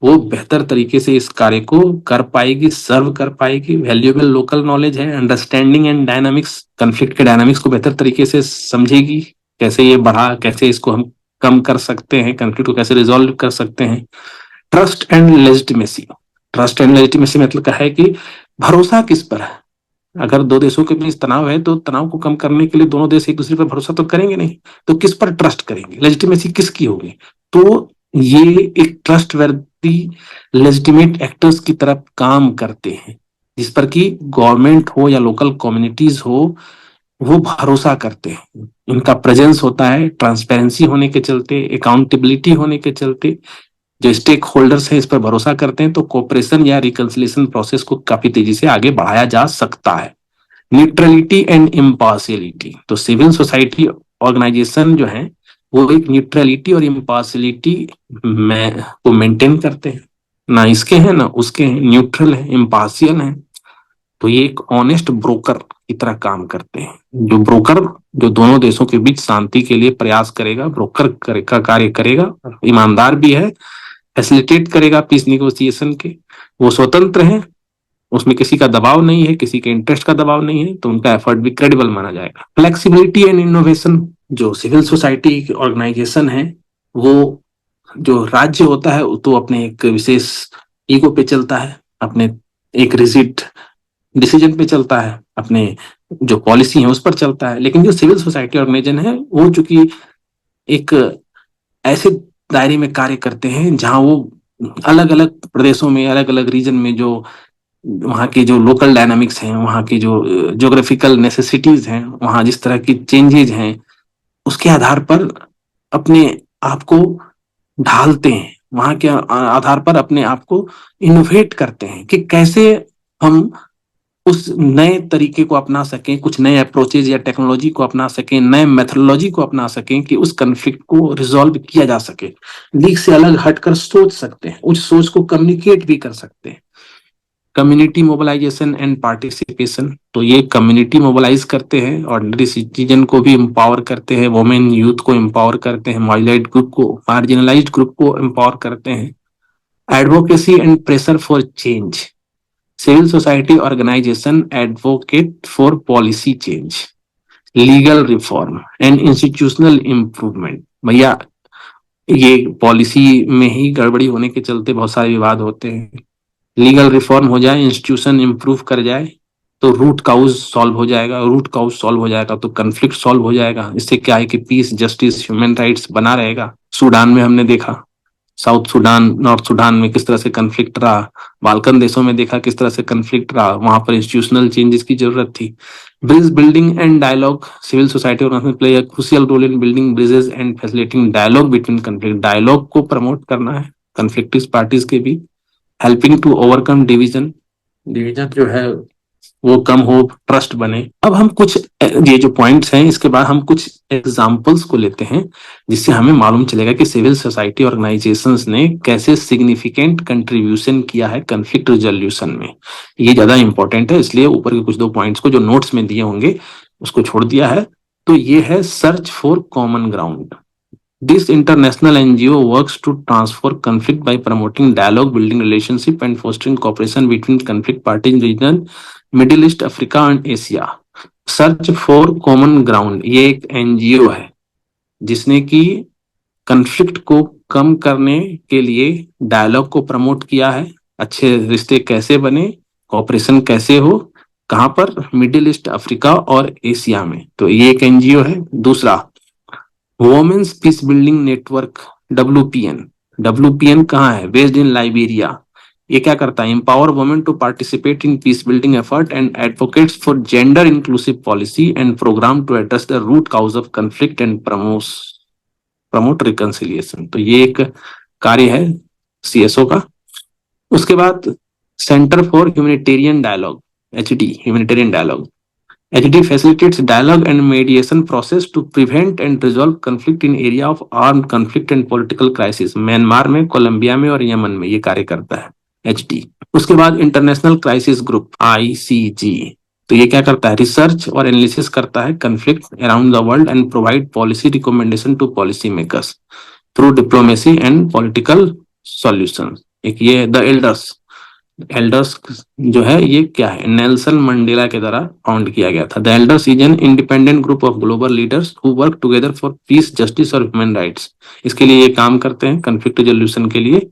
वो बेहतर तरीके से इस कार्य को कर पाएगी, सर्व कर पाएगी। वैल्यूएबल लोकल नॉलेज है, अंडरस्टैंडिंग एंड डायनामिक्स, कन्फ्लिक्ट के डायनामिक्स को बेहतर तरीके से समझेगी, कैसे ये बढ़ा, कैसे इसको हम कम कर सकते हैं, कन्फ्लिक्ट को कैसे रिजॉल्व कर सकते हैं। Trust and legitimacy. Trust and legitimacy मतलब क्या है कि भरोसा किस पर है। अगर दो देशों के बीच तनाव है तो तनाव को कम करने के लिए दोनों देश एक दूसरे पर भरोसा तो करेंगे नहीं, तो किस पर ट्रस्ट करेंगे, लेजिटिमेसी किसकी होगी। तो ये एक ट्रस्ट वर्दी लेजिटिमेट एक्टर्स की तरफ काम करते हैं, जिस पर कि गवर्नमेंट हो या लोकल कम्युनिटीज हो वो भरोसा करते हैं। इनका प्रेजेंस होता है, ट्रांसपेरेंसी होने के चलते, अकाउंटेबिलिटी होने के चलते जो स्टेक होल्डर्स हैं इस पर भरोसा करते हैं, तो कोऑपरेशन या रिकंसिलिएशन प्रोसेस को काफी तेजी से आगे बढ़ाया जा सकता है। Neutrality and impartiality. तो सिविल सोसाइटी ऑर्गेनाइजेशन जो है वो एक न्यूट्रलिटी और इम्पार्शियलिटी में को मेंटेन करते हैं, ना इसके हैं ना उसके हैं, न्यूट्रल है, इम्पार्शियल है। तो ये एक ऑनेस्ट ब्रोकर की तरह काम करते हैं। जो ब्रोकर जो दोनों देशों के बीच शांति के लिए प्रयास करेगा, ब्रोकर का कार्य करेगा, ईमानदार भी है, फैसिलिटेट करेगा पीस निगोसिएशन के, वो स्वतंत्र है, उसमें किसी का दबाव नहीं है, किसी के इंटरेस्ट का दबाव नहीं है, तो उनका एफर्ट भी क्रेडिबल माना जाएगा। Flexibility and innovation. जो सिविल सोसाइटी ऑर्गेनाइजेशन है वो जो राज्य होता है तो अपने एक विशेष ईगो पे चलता है, अपने एक रिजिड डिसीजन पे चलता है, अपने जो पॉलिसी है उस पर चलता है। लेकिन जो सिविल सोसाइटी ऑर्गेनाइजेशन है वो चूंकि एक ऐसे दायरे में कार्य करते हैं जहां वो अलग अलग प्रदेशों में, अलग अलग रीजन में जो वहाँ की जो लोकल डायनामिक्स हैं, वहाँ की जो ज्योग्राफिकल नेसेसिटीज हैं, वहाँ जिस तरह की चेंजेज हैं, उसके आधार पर अपने आप को ढालते हैं, वहाँ के आधार पर अपने आप को इनोवेट करते हैं कि कैसे हम उस नए तरीके को अपना सकें, कुछ नए अप्रोचेज या टेक्नोलॉजी को अपना सकें, नए मेथोडोलॉजी को अपना सकें कि उस कन्फ्लिक्ट को रिजॉल्व किया जा सके। लीग से अलग हटकर सोच सकते हैं, उस सोच को कम्युनिकेट भी कर सकते हैं। Community mobilisation and participation. तो ये कम्युनिटी मोबिलाइज करते हैं, ऑर्डिनरी सिटीजन को भी एम्पावर करते हैं, वुमेन यूथ को एम्पावर करते हैं, मार्जिनलाइज्ड ग्रुप को, मार्जिनलाइज्ड ग्रुप को एम्पावर करते हैं। Advocacy and pressure for change. Civil society organisation advocate for policy change, legal reform and institutional improvement. भैया ये पॉलिसी में ही गड़बड़ी होने के चलते बहुत सारे विवाद होते हैं। लीगल रिफॉर्म हो जाए, इंस्टीट्यूशन इंप्रूव कर जाए तो रूट काउज सॉल्व हो जाएगा, रूट काउज सॉल्व हो जाएगा तो कन्फ्लिक्ट सॉल्व हो जाएगा। इससे क्या है कि पीस, जस्टिस, ह्यूमन राइट्स बना रहेगा। सूडान में हमने देखा, साउथ सूडान, नॉर्थ सूडान में किस तरह से कन्फ्लिक्ट रहा, बाल्कन देशों में देखा किस तरह से कन्फ्लिक्ट रहा, वहां पर इंस्टीट्यूशनल चेंजेस की जरूरत थी। Bridge building and dialogue. Civil society organisation play a crucial role in building bridges and facilitating dialogue between conflict. Dialogue को प्रमोट करना है कन्फ्लिक्टिव पार्टीज के बीच, helping to overcome division, division जो है वो कम हो, ट्रस्ट बने। अब हम कुछ ये जो पॉइंट्स हैं इसके बाद हम कुछ एग्जांपल्स को लेते हैं जिससे हमें मालूम चलेगा कि सिविल सोसाइटी ऑर्गेनाइजेशंस ने कैसे सिग्निफिकेंट कंट्रीब्यूशन किया है कन्फ्लिक्ट रिजोल्यूशन में। ये ज्यादा इंपॉर्टेंट है, इसलिए ऊपर के कुछ दो पॉइंट्स को जो नोट्स में दिए होंगे उसको छोड़ दिया है। तो ये है search for common ground. This international NGO works to transfer conflict by promoting dialogue, building relationship, and fostering cooperation between conflict parties in region, Middle East, Africa, and Asia. Search for common ground ये एक NGO है जिसने कि conflict को कम करने के लिए dialogue को प्रमोट किया है, अच्छे रिश्ते कैसे बने, कॉपरेशन कैसे हो, कहां पर, मिडिल ईस्ट, अफ्रीका और एशिया में। तो ये एक एनजीओ है। दूसरा, women's peace building network, WPN कहाँ है, बेस्ड इन लाइबेरिया। ये क्या करता है, empower women to participate in peace building effort and advocates for gender inclusive policy and program to address the root cause of conflict and promote reconciliation. तो ये एक कार्य है CSO का। उसके बाद centre for humanitarian dialogue, HD, humanitarian dialogue. HD facilitates dialogue and mediation process to prevent and resolve conflict in area of armed conflict and political crisis। Myanmar में, Colombia में और यमन में ये कार्य करता है HD। उसके बाद इंटरनेशनल क्राइसिस ग्रुप, ICG। तो ये क्या करता है, रिसर्च और एनालिसिस करता है conflict around the world and provide policy recommendation to policy makers through diplomacy and political solution. एक ये द एल्डर्स जो है ये क्या है, नेल्सन मंडेला के द्वारा फाउंड किया गया था। The elders is an independent group of global leaders who work together for piece, justice और ह्यूमन राइट्स। इसके लिए ये काम करते हैं, कन्फ्लिक्ट रेजोल्यूशन के लिए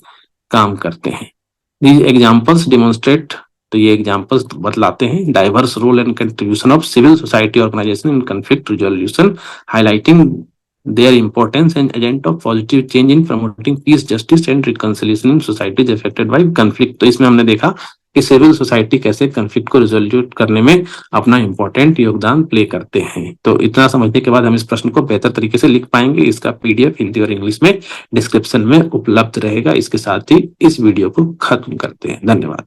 काम करते हैं। दीज एग्जाम्पल्स डिमोन्स्ट्रेट, तो ये एग्जाम्पल्स बतलाते हैं diverse role and contribution of civil society organisation in conflict resolution, highlighting their importance and agent of positive change in promoting peace, justice and reconciliation in societies affected by conflict। तो इसमें हमने देखा कि civil society कैसे conflict को resolute करने में अपना इंपॉर्टेंट योगदान प्ले करते हैं। तो इतना समझने के बाद हम इस प्रश्न को बेहतर तरीके से लिख पाएंगे। इसका PDF हिंदी और इंग्लिश में डिस्क्रिप्शन में उपलब्ध रहेगा। इसके साथ ही इस वीडियो को खत्म करते हैं। धन्यवाद।